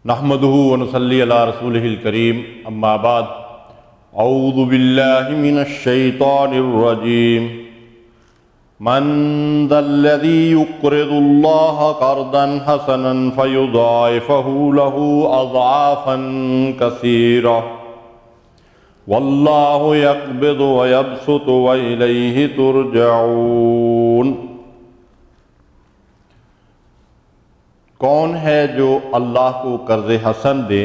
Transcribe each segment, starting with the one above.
نحمده ونصلی علی رسولہ الکریم، اما بعد، اعوذ باللہ من الشیطان الرجیم۔ من ذا الذی یقرض اللہ قرضا حسنا فیضاعفہ له اضعافا کثیرہ واللہ یقبض ویبسط والیہ ترجعون۔ کون ہے جو اللہ کو قرض حسن دے،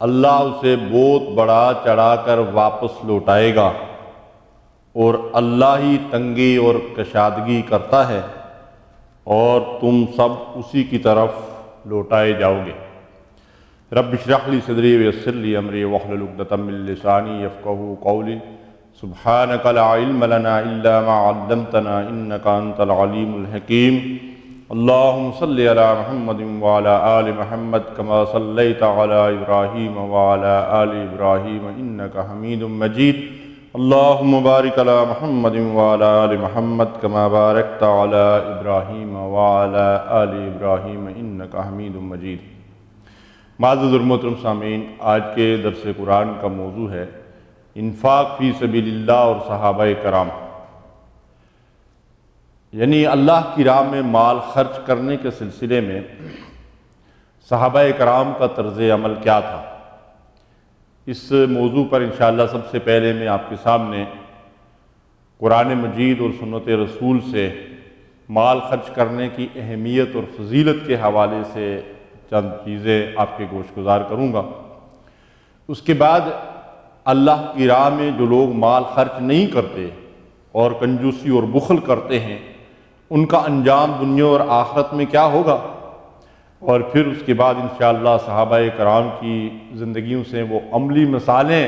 اللہ اسے بہت بڑا چڑھا کر واپس لوٹائے گا، اور اللہ ہی تنگی اور کشادگی کرتا ہے، اور تم سب اسی کی طرف لوٹائے جاؤ گے۔ رب اشرح لی صدری ویسر لی امری واحلل عقدۃ من لسانی یفقہوا قولی۔ سبحانک لا علم لنا الا ما علمتنا انک انت العلیم الحکیم۔ اللہم صلی علی محمد وعلی آل محمد کما صلیت علی ابراہیم وعلی آل ابراہیم انک حمید مجید۔ اللہم بارک علی محمد وعلی آل محمد کما بارکت علی ابراہیم وعلی آل ابراہیم انک حمید مجید۔ معزز اور محترم سامعین، آج کے درس قرآن کا موضوع ہے انفاق فی سبیل اللہ اور صحابہ کرام، یعنی اللہ کی راہ میں مال خرچ کرنے کے سلسلے میں صحابہ کرام کا طرز عمل کیا تھا۔ اس موضوع پر انشاءاللہ سب سے پہلے میں آپ کے سامنے قرآن مجید اور سنت رسول سے مال خرچ کرنے کی اہمیت اور فضیلت کے حوالے سے چند چیزیں آپ کے گوش گزار کروں گا۔ اس کے بعد اللہ کی راہ میں جو لوگ مال خرچ نہیں کرتے اور کنجوسی اور بخل کرتے ہیں، ان کا انجام دنیا اور آخرت میں کیا ہوگا، اور پھر اس کے بعد انشاءاللہ صحابہ کرام کی زندگیوں سے وہ عملی مثالیں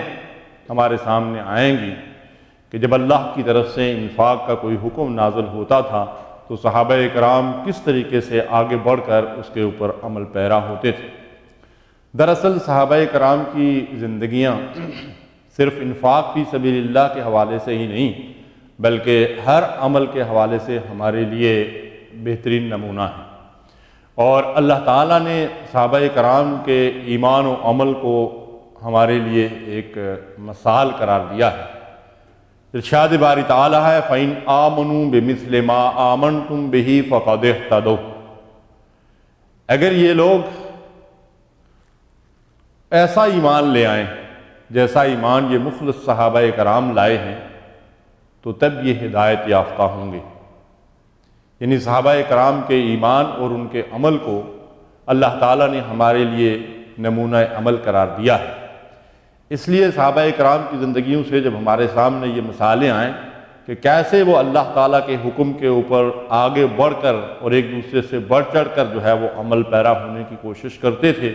ہمارے سامنے آئیں گی کہ جب اللہ کی طرف سے انفاق کا کوئی حکم نازل ہوتا تھا تو صحابہ کرام کس طریقے سے آگے بڑھ کر اس کے اوپر عمل پیرا ہوتے تھے۔ دراصل صحابہ کرام کی زندگیاں صرف انفاق فی سبیل اللہ کے حوالے سے ہی نہیں بلکہ ہر عمل کے حوالے سے ہمارے لیے بہترین نمونہ ہے، اور اللہ تعالیٰ نے صحابہ کرام کے ایمان و عمل کو ہمارے لیے ایک مثال قرار دیا ہے۔ ارشاد باری تعالیٰ ہے فَإِنْ آمَنُوا بِمِثْلِ مَا آمَنْتُمْ بِهِ فَقَدِ اهْتَدَوْا۔ اگر یہ لوگ ایسا ایمان لے آئیں جیسا ایمان یہ مخلص صحابہ کرام لائے ہیں تو تب یہ ہدایت یافتہ ہوں گے۔ یعنی صحابہ کرام کے ایمان اور ان کے عمل کو اللہ تعالیٰ نے ہمارے لیے نمونہ عمل قرار دیا ہے۔ اس لیے صحابہ کرام کی زندگیوں سے جب ہمارے سامنے یہ مثالیں آئیں کہ کیسے وہ اللہ تعالیٰ کے حکم کے اوپر آگے بڑھ کر اور ایک دوسرے سے بڑھ چڑھ کر جو ہے وہ عمل پیرا ہونے کی کوشش کرتے تھے،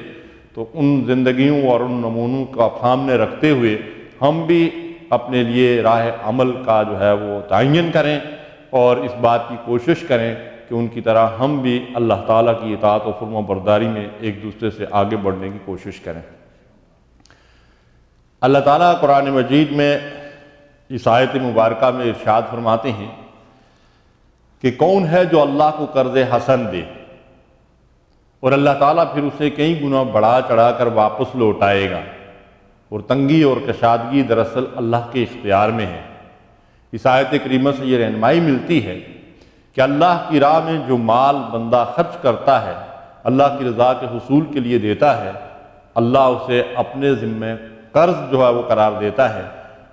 تو ان زندگیوں اور ان نمونوں کا سامنے رکھتے ہوئے ہم بھی اپنے لیے راہ عمل کا جو ہے وہ تعین کریں اور اس بات کی کوشش کریں کہ ان کی طرح ہم بھی اللہ تعالیٰ کی اطاعت و فرما برداری میں ایک دوسرے سے آگے بڑھنے کی کوشش کریں۔ اللہ تعالیٰ قرآن مجید میں اس آیت مبارکہ میں ارشاد فرماتے ہیں کہ کون ہے جو اللہ کو قرض حسن دے اور اللہ تعالیٰ پھر اسے کئی گنا بڑھا چڑھا کر واپس لوٹائے گا، اور تنگی اور کشادگی دراصل اللہ کے اختیار میں ہے۔ اس آیت کریمہ سے یہ رہنمائی ملتی ہے کہ اللہ کی راہ میں جو مال بندہ خرچ کرتا ہے، اللہ کی رضا کے حصول کے لیے دیتا ہے، اللہ اسے اپنے ذمہ قرض جو ہے وہ قرار دیتا ہے،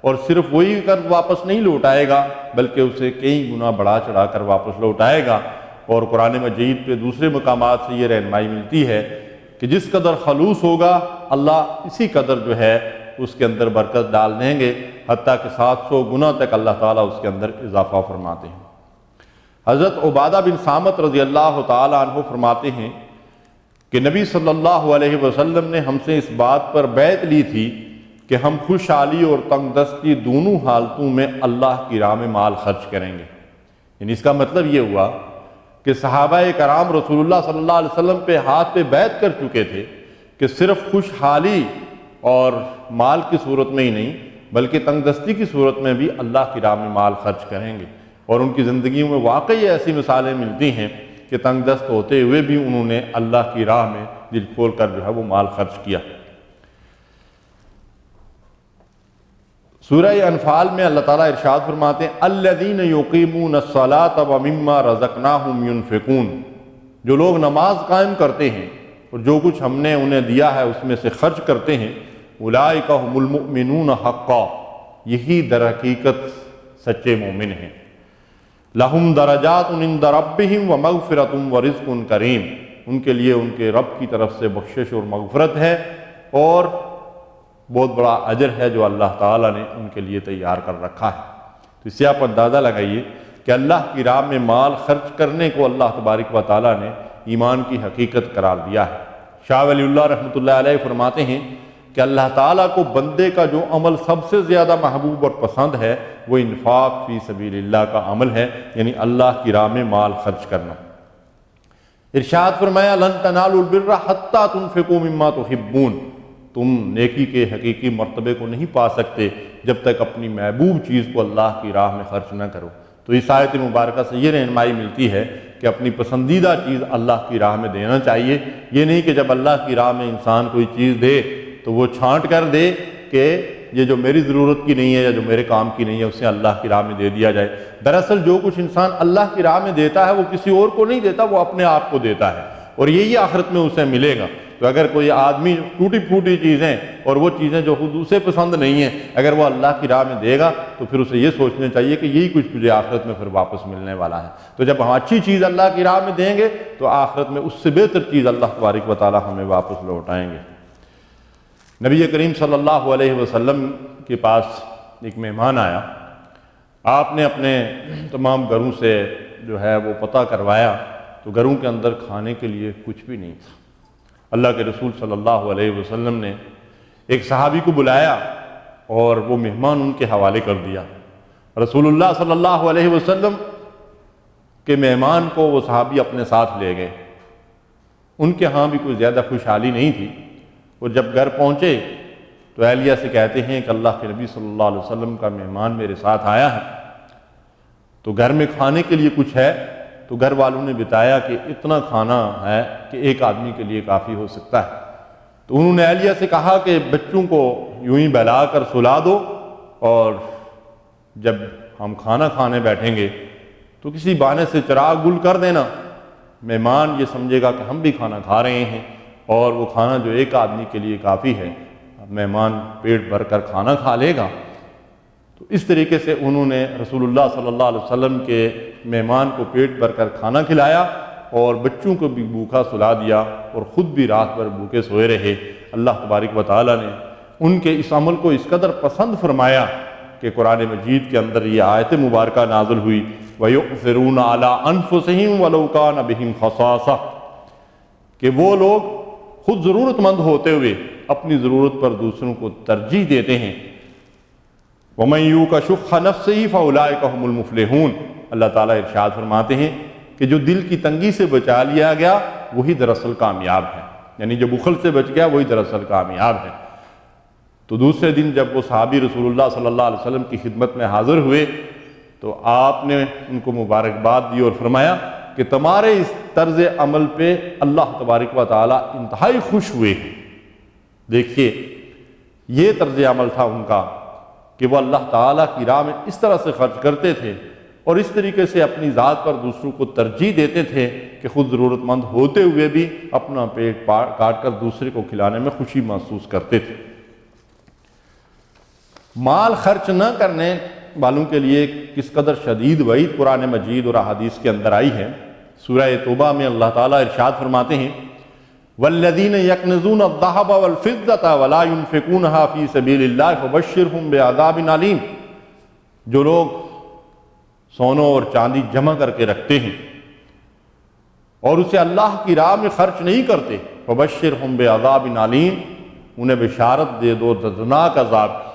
اور صرف وہی قرض واپس نہیں لوٹائے گا بلکہ اسے کئی گنا بڑھا چڑھا کر واپس لوٹائے گا۔ اور قرآن مجید پہ دوسرے مقامات سے یہ رہنمائی ملتی ہے کہ جس قدر خلوص ہوگا اللہ اسی قدر جو ہے اس کے اندر برکت ڈال دیں گے، حتیٰ کہ 700 گنا تک اللہ تعالیٰ اس کے اندر اضافہ فرماتے ہیں۔ حضرت عبادہ بن صامت رضی اللہ تعالیٰ عنہ فرماتے ہیں کہ نبی صلی اللہ علیہ وسلم نے ہم سے اس بات پر بیعت لی تھی کہ ہم خوشحالی اور تنگ دستی دونوں حالتوں میں اللہ کی راہ میں مال خرچ کریں گے۔ یعنی اس کا مطلب یہ ہوا کہ صحابہ کرام رسول اللہ صلی اللہ علیہ وسلم پہ ہاتھ پہ بیعت کر چکے تھے کہ صرف خوشحالی اور مال کی صورت میں ہی نہیں بلکہ تنگ دستی کی صورت میں بھی اللہ کی راہ میں مال خرچ کریں گے، اور ان کی زندگیوں میں واقعی ایسی مثالیں ملتی ہیں کہ تنگ دست ہوتے ہوئے بھی انہوں نے اللہ کی راہ میں دل کھول کر جو ہے وہ مال خرچ کیا۔ سورہ انفال میں اللہ تعالیٰ ارشاد فرماتے ہیں الذین یقیمون الصلاۃ ومما رزقناہم ینفقون، جو لوگ نماز قائم کرتے ہیں اور جو کچھ ہم نے انہیں دیا ہے اس میں سے خرچ کرتے ہیں، اولئک ھم المؤمنون حقا، یہی در حقیقت سچے مومن ہیں۔ لہم درجات عند ربہم ومغفرۃ ورزق کریم، ان کے لیے ان کے رب کی طرف سے بخشش اور مغفرت ہے اور بہت بڑا اجر ہے جو اللہ تعالیٰ نے ان کے لیے تیار کر رکھا ہے۔ تو اس سے آپ اندازہ لگائیے کہ اللہ کی راہ میں مال خرچ کرنے کو اللہ تبارک و تعالیٰ نے ایمان کی حقیقت قرار دیا ہے۔ شاہ ولی اللہ رحمۃ اللہ علیہ فرماتے ہیں کہ اللہ تعالیٰ کو بندے کا جو عمل سب سے زیادہ محبوب اور پسند ہے وہ انفاق فی سبیل اللہ کا عمل ہے، یعنی اللہ کی راہ میں مال خرچ کرنا۔ ارشاد فرمایا لن تنالوا البر حتی تنفقوا مما تحبون، تم نیکی کے حقیقی مرتبے کو نہیں پا سکتے جب تک اپنی محبوب چیز کو اللہ کی راہ میں خرچ نہ کرو۔ تو اس آیت مبارکہ سے یہ رہنمائی ملتی ہے کہ اپنی پسندیدہ چیز اللہ کی راہ میں دینا چاہیے۔ یہ نہیں کہ جب اللہ کی راہ میں انسان کوئی چیز دے تو وہ چھانٹ کر دے کہ یہ جو میری ضرورت کی نہیں ہے یا جو میرے کام کی نہیں ہے اسے اللہ کی راہ میں دے دیا جائے۔ دراصل جو کچھ انسان اللہ کی راہ میں دیتا ہے وہ کسی اور کو نہیں دیتا، وہ اپنے آپ کو دیتا ہے، اور یہی آخرت میں اسے ملے گا۔ تو اگر کوئی آدمی ٹوٹی پھوٹی چیزیں اور وہ چیزیں جو خود اسے پسند نہیں ہیں اگر وہ اللہ کی راہ میں دے گا تو پھر اسے یہ سوچنا چاہیے کہ یہی کچھ مجھے آخرت میں پھر واپس ملنے والا ہے۔ تو جب ہم اچھی چیز اللہ کی راہ میں دیں گے تو آخرت میں اس سے بہتر چیز اللہ تبارک و تعالیٰ ہمیں واپس لوٹائیں گے۔ نبی کریم صلی اللہ علیہ وسلم کے پاس ایک مہمان آیا، آپ نے اپنے تمام گھروں سے جو ہے وہ پتہ کروایا تو گھروں کے اندر کھانے کے لیے کچھ بھی نہیں تھا۔ اللہ کے رسول صلی اللہ علیہ وسلم نے ایک صحابی کو بلایا اور وہ مہمان ان کے حوالے کر دیا۔ رسول اللہ صلی اللہ علیہ وسلم کے مہمان کو وہ صحابی اپنے ساتھ لے گئے۔ ان کے ہاں بھی کوئی زیادہ خوشحالی نہیں تھی، اور جب گھر پہنچے تو اہلیہ سے کہتے ہیں کہ اللہ کے نبی صلی اللہ علیہ وسلم کا مہمان میرے ساتھ آیا ہے، تو گھر میں کھانے کے لیے کچھ ہے؟ تو گھر والوں نے بتایا کہ اتنا کھانا ہے کہ ایک آدمی کے لیے کافی ہو سکتا ہے۔ تو انہوں نے اہلیہ سے کہا کہ بچوں کو یوں ہی بہلا کر سلا دو، اور جب ہم کھانا کھانے بیٹھیں گے تو کسی بہانے سے چراغ گل کر دینا، مہمان یہ سمجھے گا کہ ہم بھی کھانا کھا رہے ہیں، اور وہ کھانا جو ایک آدمی کے لیے کافی ہے مہمان پیٹ بھر کر کھانا کھا لے گا۔ تو اس طریقے سے انہوں نے رسول اللہ صلی اللہ علیہ وسلم کے مہمان کو پیٹ بھر کر کھانا کھلایا اور بچوں کو بھی بھوکا سلا دیا، اور خود بھی رات بھر بھوکے سوئے رہے۔ اللہ تبارک و تعالیٰ نے ان کے اس عمل کو اس قدر پسند فرمایا کہ قرآن مجید کے اندر یہ آیت مبارکہ نازل ہوئی وَيُؤْثِرُونَ عَلَىٰ أَنفُسِهِمْ وَلَوْ كَانَ بِهِمْ خَصَاصَةٌ، کہ وہ لوگ خود ضرورت مند ہوتے ہوئے اپنی ضرورت پر دوسروں کو ترجیح دیتے ہیں۔ وَمَن يُوقَ شُحَّ نَفْسِهِ فَأُولَٰئِكَ هُمُ الْمُفْلِحُونَ، اللہ تعالیٰ ارشاد فرماتے ہیں کہ جو دل کی تنگی سے بچا لیا گیا وہی دراصل کامیاب ہے، یعنی جو بخل سے بچ گیا وہی دراصل کامیاب ہے۔ تو دوسرے دن جب وہ صحابی رسول اللہ صلی اللہ علیہ وسلم کی خدمت میں حاضر ہوئے تو آپ نے ان کو مبارکباد دی اور فرمایا کہ تمہارے اس طرز عمل پہ اللہ تبارک و تعالیٰ انتہائی خوش ہوئے ہیں۔ دیکھیے یہ طرز عمل تھا ان کا کہ وہ اللہ تعالیٰ کی راہ میں اس طرح سے خرچ کرتے تھے اور اس طریقے سے اپنی ذات پر دوسروں کو ترجیح دیتے تھے کہ خود ضرورت مند ہوتے ہوئے بھی اپنا پیٹ کاٹ کر دوسرے کو کھلانے میں خوشی محسوس کرتے تھے۔ مال خرچ نہ کرنے والوں کے لیے کس قدر شدید وعید قرآن مجید اور احادیث کے اندر آئی ہے۔ سورہ توبہ میں اللہ تعالیٰ ارشاد فرماتے ہیں وَالَّذِينَ يَكْنِزُونَ الذَّهَبَ وَالْفِضَّةَ وَلَا يُنْفِقُونَهَا فِي سَبِيلِ اللَّهِ فَبَشِّرْهُم بِعَذَابٍ أَلِيمٍ، جو لوگ سونا اور چاندی جمع کر کے رکھتے ہیں اور اسے اللہ کی راہ میں خرچ نہیں کرتے، فَبَشِّرْهُم بِعَذَابٍ أَلِيمٍ، انہیں بشارت دے دو دردناک عذاب کی۔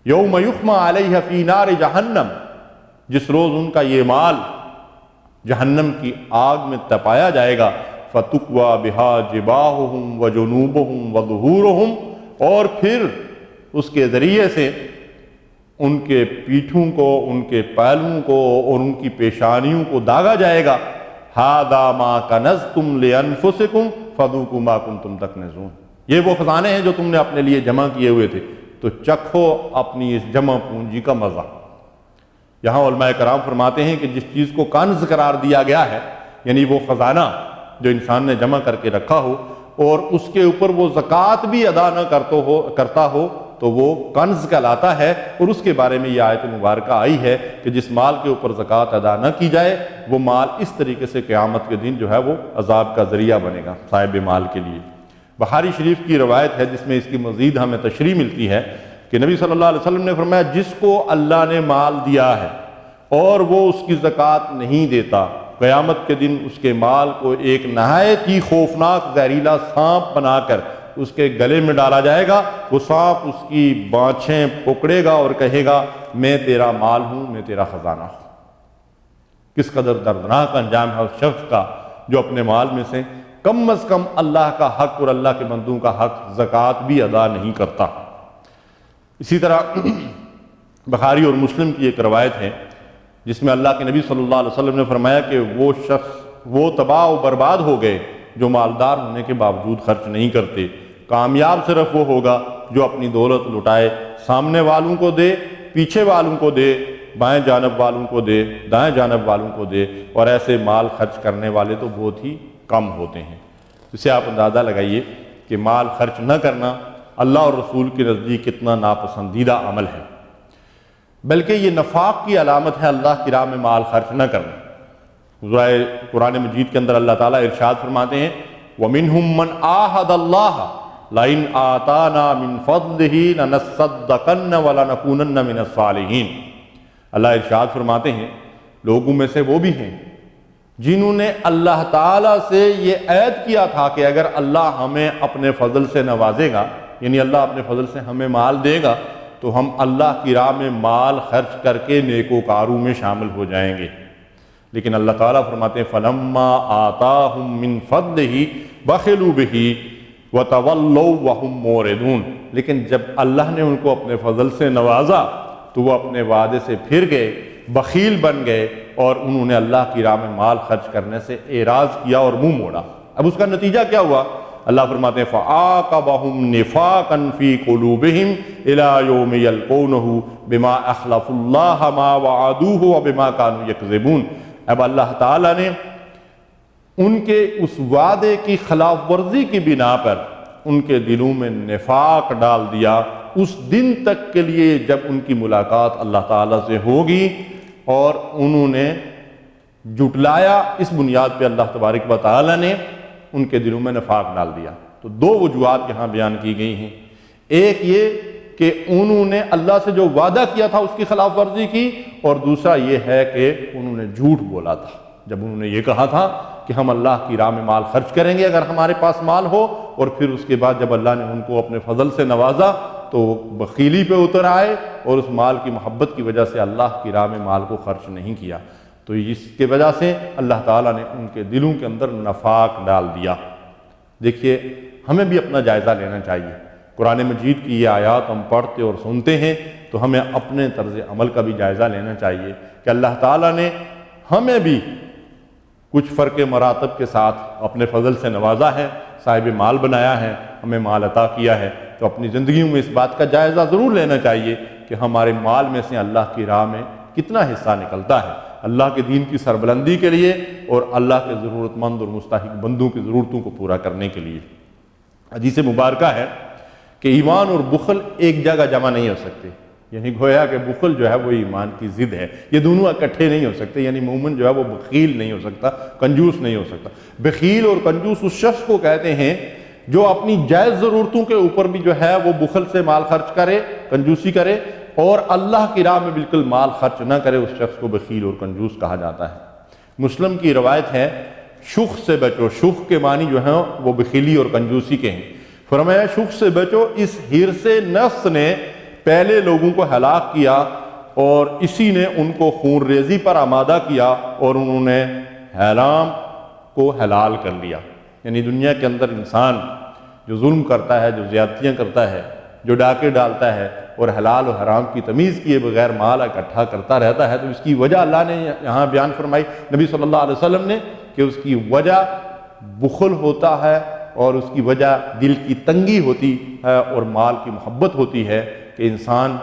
یوم یحمى علیہ فی نار جہنم، جس روز ان کا یہ مال جہنم کی آگ میں تپایا جائے گا، فَتُكْوَى بِهَا جِبَاهُهُمْ وَجُنُوبُهُمْ وَظُهُورُهُمْ، اور پھر اس کے ذریعے سے ان کے پیٹھوں کو، ان کے پہلوؤں کو اور ان کی پیشانیوں کو داغا جائے گا، ھذا ما کنزتم لانفسکم فذوقوا ما کنتم تکنزون، یہ وہ خزانے ہیں جو تم نے اپنے لیے جمع کیے ہوئے تھے، تو چکھو اپنی اس جمع پونجی کا مزہ۔ یہاں علماء کرام فرماتے ہیں کہ جس چیز کو کنز قرار دیا گیا ہے، یعنی وہ خزانہ جو انسان نے جمع کر کے رکھا ہو اور اس کے اوپر وہ زکوٰۃ بھی ادا نہ کرتا ہو تو وہ کنز کہلاتا ہے، اور اس کے بارے میں یہ آیت مبارکہ آئی ہے کہ جس مال کے اوپر زکوٰۃ ادا نہ کی جائے وہ مال اس طریقے سے قیامت کے دن جو ہے وہ عذاب کا ذریعہ بنے گا صاحب مال کے لیے۔ بخاری شریف کی روایت ہے جس میں اس کی مزید ہمیں تشریح ملتی ہے کہ نبی صلی اللہ علیہ وسلم نے فرمایا جس کو اللہ نے مال دیا ہے اور وہ اس کی زکوٰۃ نہیں دیتا، قیامت کے دن اس کے مال کو ایک نہایت ہی خوفناک زہریلا سانپ بنا کر اس کے گلے میں ڈالا جائے گا، وہ سانپ اس کی بانچھیں پکڑے گا اور کہے گا میں تیرا مال ہوں، میں تیرا خزانہ ہوں۔ کس قدر دردناک انجام ہے اس شخص کا جو اپنے مال میں سے کم از کم اللہ کا حق اور اللہ کے بندوں کا حق زکوٰۃ بھی ادا نہیں کرتا۔ اسی طرح بخاری اور مسلم کی ایک روایت ہے جس میں اللہ کے نبی صلی اللہ علیہ وسلم نے فرمایا کہ وہ شخص وہ تباہ و برباد ہو گئے جو مالدار ہونے کے باوجود خرچ نہیں کرتے، کامیاب صرف وہ ہوگا جو اپنی دولت لٹائے، سامنے والوں کو دے، پیچھے والوں کو دے، بائیں جانب والوں کو دے، دائیں جانب والوں کو دے، اور ایسے مال خرچ کرنے والے تو بہت ہی کم ہوتے ہیں۔ اس سے آپ اندازہ لگائیے کہ مال خرچ نہ کرنا اللہ اور رسول کے نزدیک کتنا ناپسندیدہ عمل ہے، بلکہ یہ نفاق کی علامت ہے اللہ کی راہ میں مال خرچ نہ کرنا۔ قرآن مجید کے اندر اللہ تعالیٰ ارشاد فرماتے ہیں وَمِنْهُمْ مَنْ عَاهَدَ اللَّهَ لَئِنْ آتَانَا مِنْ فَضْلِهِ لَنَصَّدَّقَنَّ وَلَنَكُونَنَّ مِنَ الصَّالِحِينَ۔ اللہ ارشاد فرماتے ہیں لوگوں میں سے وہ بھی ہیں جنہوں نے اللہ تعالیٰ سے یہ عہد کیا تھا کہ اگر اللہ ہمیں اپنے فضل سے نوازے گا، یعنی اللہ اپنے فضل سے ہمیں مال دے گا، تو ہم اللہ کی راہ میں مال خرچ کر کے نیکوکاروں میں شامل ہو جائیں گے۔ لیکن اللہ تعالیٰ فرماتے ہیں فَلَمَّا آتَاهُم مِّن فَضْلِهِ بَخِلُوا بِهِ وَتَوَلَّوْا وَهُمْ مُعْرِضُونَ، لیکن جب اللہ نے ان کو اپنے فضل سے نوازا تو وہ اپنے وعدے سے پھر گئے، بخیل بن گئے، اور انہوں نے اللہ کی راہ میں مال خرچ کرنے سے اعراض کیا اور منہ موڑا۔ اب اس کا نتیجہ کیا ہوا؟ اللہ فرماتے ہیں فَعَاقَبَهُمْ نِفَاقًا فِي قُلُوبِهِمْ إِلَى يَوْمِ يَلْقَوْنَهُ بِمَا أَخْلَفُوا اللَّهَ مَا وَعَدُوهُ وَبِمَا كَانُوا يَكْذِبُونَ۔ اب اللہ تعالیٰ نے ان کے اس وعدے کی خلاف ورزی کی بنا پر ان کے دلوں میں نفاق ڈال دیا اس دن تک کے لیے جب ان کی ملاقات اللہ تعالیٰ سے ہوگی، اور انہوں نے جھٹلایا۔ اس بنیاد پہ اللہ تبارک و تعالیٰ نے ان کے دلوں میں نفاق ڈال دیا۔ تو دو وجوہات یہاں بیان کی گئی ہیں، ایک یہ کہ انہوں نے اللہ سے جو وعدہ کیا تھا اس کی خلاف ورزی کی، اور دوسرا یہ ہے کہ انہوں نے جھوٹ بولا تھا جب انہوں نے یہ کہا تھا کہ ہم اللہ کی راہ میں مال خرچ کریں گے اگر ہمارے پاس مال ہو، اور پھر اس کے بعد جب اللہ نے ان کو اپنے فضل سے نوازا تو بخیلی پہ اتر آئے اور اس مال کی محبت کی وجہ سے اللہ کی راہ میں مال کو خرچ نہیں کیا۔ تو اس کے وجہ سے اللہ تعالیٰ نے ان کے دلوں کے اندر نفاق ڈال دیا۔ دیکھیے ہمیں بھی اپنا جائزہ لینا چاہیے۔ قرآن مجید کی یہ آیات ہم پڑھتے اور سنتے ہیں تو ہمیں اپنے طرز عمل کا بھی جائزہ لینا چاہیے کہ اللہ تعالیٰ نے ہمیں بھی کچھ فرق مراتب کے ساتھ اپنے فضل سے نوازا ہے، صاحب مال بنایا ہے، ہمیں مال عطا کیا ہے، تو اپنی زندگیوں میں اس بات کا جائزہ ضرور لینا چاہیے کہ ہمارے مال میں سے اللہ کی راہ میں کتنا حصہ نکلتا ہے اللہ کے دین کی سربلندی کے لیے اور اللہ کے ضرورت مند اور مستحق بندوں کی ضرورتوں کو پورا کرنے کے لیے۔ حدیث مبارکہ ہے کہ ایمان اور بخل ایک جگہ جمع نہیں ہو سکتے، یعنی گویا کہ بخل جو ہے وہ ایمان کی ضد ہے، یہ دونوں اکٹھے نہیں ہو سکتے، یعنی مومن جو ہے وہ بخیل نہیں ہو سکتا، کنجوس نہیں ہو سکتا۔ بخیل اور کنجوس اس شخص کو کہتے ہیں جو اپنی جائز ضرورتوں کے اوپر بھی جو ہے وہ بخل سے مال خرچ کرے، کنجوسی کرے، اور اللہ کی راہ میں بالکل مال خرچ نہ کرے، اس شخص کو بخیل اور کنجوس کہا جاتا ہے۔ مسلم کی روایت ہے شخ سے بچو، شخ کے معنی جو ہیں وہ بخیلی اور کنجوسی کے ہیں۔ فرمایا شخ سے بچو، اس حرص نفس نے پہلے لوگوں کو ہلاک کیا اور اسی نے ان کو خون ریزی پر آمادہ کیا اور انہوں نے حرام کو حلال کر لیا۔ یعنی دنیا کے اندر انسان جو ظلم کرتا ہے، جو زیادتیاں کرتا ہے، جو ڈاکے ڈالتا ہے اور حلال و حرام کی تمیز کیے بغیر مال اکٹھا کرتا رہتا ہے، تو اس کی وجہ اللہ نے یہاں بیان فرمائی، نبی صلی اللہ علیہ وسلم نے، کہ اس کی وجہ بخل ہوتا ہے اور اس کی وجہ دل کی تنگی ہوتی ہے اور مال کی محبت ہوتی ہے کہ انسان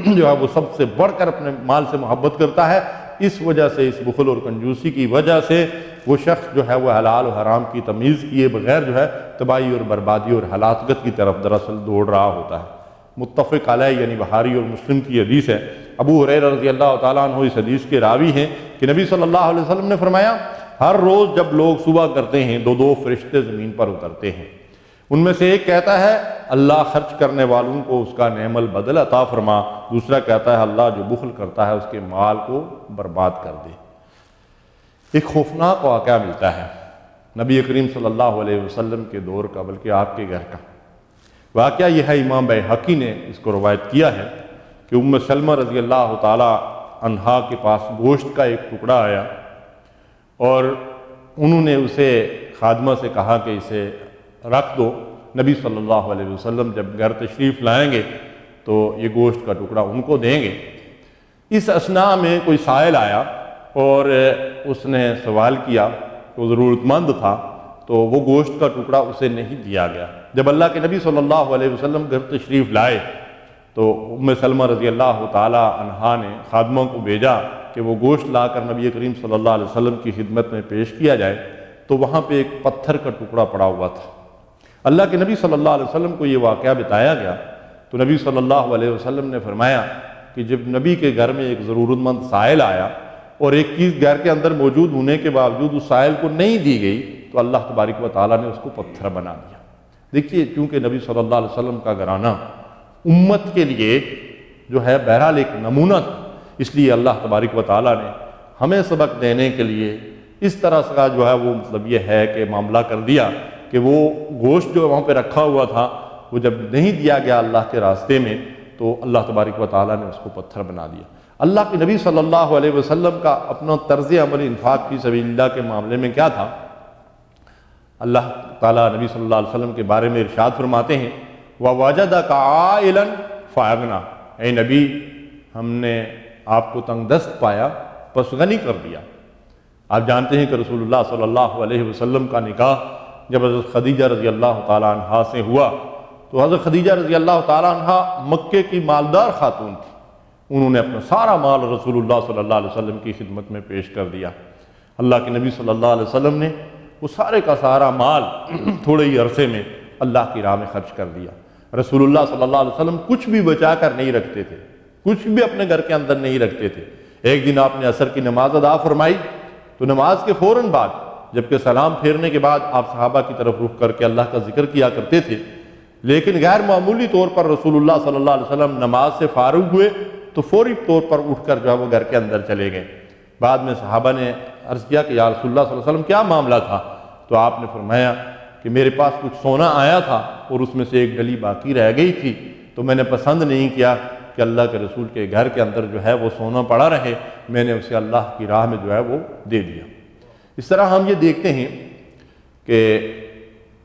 جو ہے وہ سب سے بڑھ کر اپنے مال سے محبت کرتا ہے۔ اس وجہ سے، اس بخل اور کنجوسی کی وجہ سے وہ شخص جو ہے وہ حلال و حرام کی تمیز کیے بغیر جو ہے تباہی اور بربادی اور ہلاکت کی طرف دراصل دوڑ رہا ہوتا ہے۔ متفق علیہ یعنی بخاری اور مسلم کی حدیث ہے۔ ابو ہریرہ رضی اللہ تعالیٰ عنہ اس حدیث کے راوی ہیں کہ نبی صلی اللہ علیہ وسلم نے فرمایا، ہر روز جب لوگ صبح کرتے ہیں دو فرشتے زمین پر اترتے ہیں، ان میں سے ایک کہتا ہے اللہ خرچ کرنے والوں کو اس کا نعم البدل عطا فرما، دوسرا کہتا ہے اللہ جو بخل کرتا ہے اس کے مال کو برباد کر دے۔ ایک خوفناک واقعہ ملتا ہے نبی کریم صلی اللہ علیہ وسلم کے دور کا، بلکہ آپ کے گھر کا واقعہ یہ ہے۔ امام بیہقی نے اس کو روایت کیا ہے کہ ام سلمہ رضی اللہ تعالی عنہا کے پاس گوشت کا ایک ٹکڑا آیا اور انہوں نے اسے خادمہ سے کہا کہ اسے رکھ دو، نبی صلی اللہ علیہ وسلم جب گھر تشریف لائیں گے تو یہ گوشت کا ٹکڑا ان کو دیں گے۔ اس اثناء میں کوئی سائل آیا اور اس نے سوال کیا کہ وہ ضرورت مند تھا، تو وہ گوشت کا ٹکڑا اسے نہیں دیا گیا۔ جب اللہ کے نبی صلی اللہ علیہ وسلم گھر تشریف لائے تو ام سلمہ رضی اللہ تعالی عنہا نے خادموں کو بھیجا کہ وہ گوشت لا کر نبی کریم صلی اللہ علیہ وسلم کی خدمت میں پیش کیا جائے، تو وہاں پہ ایک پتھر کا ٹکڑا پڑا ہوا تھا۔ اللہ کے نبی صلی اللہ علیہ وسلم کو یہ واقعہ بتایا گیا تو نبی صلی اللہ علیہ وسلم نے فرمایا کہ جب نبی کے گھر میں ایک ضرورت مند سائل آیا اور ایک چیز گھر کے اندر موجود ہونے کے باوجود اس سائل کو نہیں دی گئی تو اللہ تبارک و تعالیٰ نے اس کو پتھر بنا دیا۔ دیکھیے، چونکہ نبی صلی اللہ علیہ وسلم کا گھرانہ امت کے لیے جو ہے بہرحال ایک نمونہ تھا، اس لیے اللہ تبارک و تعالیٰ نے ہمیں سبق دینے کے لیے اس طرح کا جو ہے وہ مطلب یہ ہے کہ معاملہ کر دیا کہ وہ گوشت جو وہاں پہ رکھا ہوا تھا وہ جب نہیں دیا گیا اللہ کے راستے میں تو اللہ تبارک و تعالیٰ نے اس کو پتھر بنا دیا۔ اللہ کے نبی صلی اللہ علیہ وسلم کا اپنا طرز عمل انفاق فی سبیل اللہ کے معاملے میں کیا تھا؟ اللہ تعالیٰ نبی صلی اللہ علیہ وسلم کے بارے میں ارشاد فرماتے ہیں وَوَجَدَكَ عَائِلًا فَأَغْنَا، اے نبی ہم نے آپ کو تنگ دست پایا پس غنی کر دیا۔ آپ جانتے ہیں کہ رسول اللہ صلی اللہ علیہ وسلم کا نکاح جب حضرت خدیجہ رضی اللہ تعالیٰ عنہا سے ہوا تو حضرت خدیجہ رضی اللہ تعالیٰ عنہا مکے کی مالدار خاتون تھی، انہوں نے اپنا سارا مال رسول اللہ صلی اللہ علیہ وسلم کی خدمت میں پیش کر دیا۔ اللہ کے نبی صلی اللہ علیہ وسلم نے وہ سارے کا سارا مال تھوڑے ہی عرصے میں اللہ کی راہ میں خرچ کر دیا۔ رسول اللہ صلی اللہ علیہ وسلم کچھ بھی بچا کر نہیں رکھتے تھے، کچھ بھی اپنے گھر کے اندر نہیں رکھتے تھے۔ ایک دن آپ نے عصر کی نماز ادا فرمائی تو نماز کے فوراً بعد جبکہ سلام پھیرنے کے بعد آپ صحابہ کی طرف رخ کر کے اللہ کا ذکر کیا کرتے تھے، لیکن غیر معمولی طور پر رسول اللہ صلی اللہ علیہ وسلم نماز سے فارغ ہوئے تو فوری طور پر اٹھ کر جو ہے وہ گھر کے اندر چلے گئے۔ بعد میں صحابہ نے عرض کیا کہ یا رسول اللہ صلی اللہ علیہ وسلم کیا معاملہ تھا؟ تو آپ نے فرمایا کہ میرے پاس کچھ سونا آیا تھا اور اس میں سے ایک ڈلی باقی رہ گئی تھی، تو میں نے پسند نہیں کیا کہ اللہ کے رسول کے گھر کے اندر جو ہے وہ سونا پڑا رہے، میں نے اسے اللہ کی راہ میں جو ہے وہ دے دیا۔ اس طرح ہم یہ دیکھتے ہیں کہ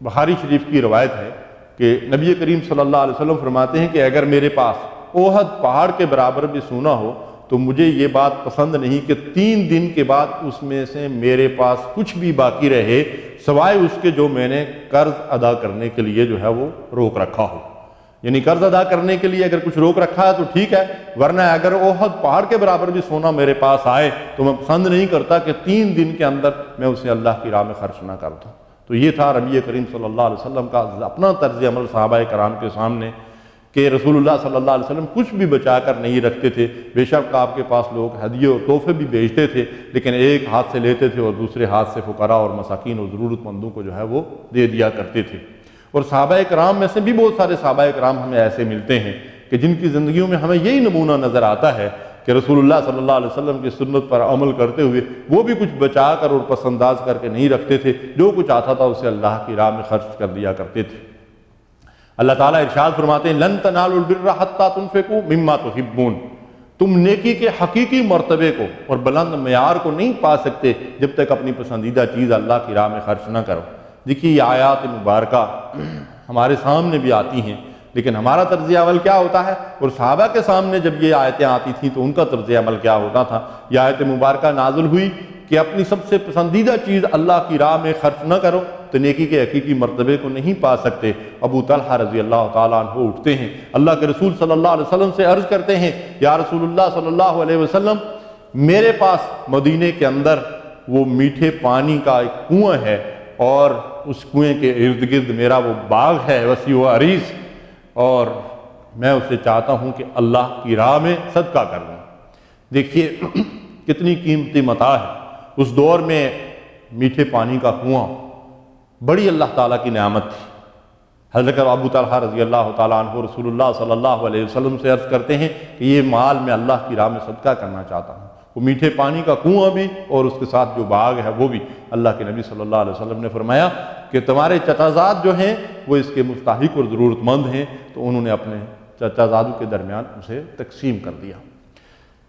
بخاری شریف کی روایت ہے کہ نبی کریم صلی اللہ علیہ وسلم فرماتے ہیں کہ اگر میرے پاس احد پہاڑ کے برابر بھی سونا ہو تو مجھے یہ بات پسند نہیں کہ 3 دن کے بعد اس میں سے میرے پاس کچھ بھی باقی رہے سوائے اس کے جو میں نے قرض ادا کرنے کے لیے جو ہے وہ روک رکھا ہو۔ یعنی قرض ادا کرنے کے لیے اگر کچھ روک رکھا ہے تو ٹھیک ہے، ورنہ اگر احد پہاڑ کے برابر بھی سونا میرے پاس آئے تو میں پسند نہیں کرتا کہ 3 دن کے اندر میں اسے اللہ کی راہ میں خرچ نہ کر دوں۔ تو یہ تھا نبی کریم صلی اللہ علیہ وسلم کا اپنا طرز عمل صحابہ کرام کے سامنے کہ رسول اللہ صلی اللہ علیہ وسلم کچھ بھی بچا کر نہیں رکھتے تھے۔ بے شک آپ کے پاس لوگ ہدیے اور تحفے بھی بھیجتے تھے، لیکن ایک ہاتھ سے لیتے تھے اور دوسرے ہاتھ سے فقراء اور مساکین اور ضرورت مندوں کو جو ہے وہ دے دیا کرتے تھے۔ اور صحابہ کرام میں سے بھی بہت سارے صحابہ کرام ہمیں ایسے ملتے ہیں کہ جن کی زندگیوں میں ہمیں یہی نمونہ نظر آتا ہے کہ رسول اللہ صلی اللہ علیہ وسلم کی سنت پر عمل کرتے ہوئے وہ بھی کچھ بچا کر اور پس انداز کر کے نہیں رکھتے تھے، جو کچھ آتا تھا اسے اللہ کی راہ میں خرچ کر دیا کرتے تھے۔ اللہ تعالیٰ ارشاد فرماتے ہیں لن تنالوا البر حتی تنفقوا مما تحبون، تم نیکی کے حقیقی مرتبے کو اور بلند معیار کو نہیں پا سکتے جب تک اپنی پسندیدہ چیز اللہ کی راہ میں خرچ نہ کرو۔ دیکھیے یہ آیات مبارکہ ہمارے سامنے بھی آتی ہیں، لیکن ہمارا طرز عمل کیا ہوتا ہے؟ اور صحابہ کے سامنے جب یہ آیتیں آتی تھیں تو ان کا طرز عمل کیا ہوتا تھا؟ یہ آیت مبارکہ نازل ہوئی کہ اپنی سب سے پسندیدہ چیز اللہ کی راہ میں خرچ نہ کرو تو نیکی کے حقیقی مرتبے کو نہیں پا سکتے۔ ابو طلحہ رضی اللہ تعالیٰ عنہ اٹھتے ہیں، اللہ کے رسول صلی اللہ علیہ وسلم سے عرض کرتے ہیں، یا رسول اللہ صلی اللہ علیہ وسلم، میرے پاس مدینے کے اندر وہ میٹھے پانی کا ایک کنواں ہے اور اس کنویں کے ارد گرد میرا وہ باغ ہے وسیع و عریض، اور میں اسے چاہتا ہوں کہ اللہ کی راہ میں صدقہ کر دوں۔ دیکھیے کتنی قیمتی متاع ہے۔ اس دور میں میٹھے پانی کا کنواں بڑی اللہ تعالیٰ کی نعمت تھی۔ حضرت ابو طلحہ رضی اللہ تعالیٰ عنہ رسول اللہ صلی اللہ علیہ وسلم سے عرض کرتے ہیں کہ یہ مال میں اللہ کی راہ میں صدقہ کرنا چاہتا ہوں۔ وہ میٹھے پانی کا کنواں بھی اور اس کے ساتھ جو باغ ہے وہ بھی۔ اللہ کے نبی صلی اللہ علیہ وسلم نے فرمایا کہ تمہارے چچا زاد جو ہیں وہ اس کے مستحق اور ضرورت مند ہیں، تو انہوں نے اپنے چچا زادوں کے درمیان اسے تقسیم کر دیا۔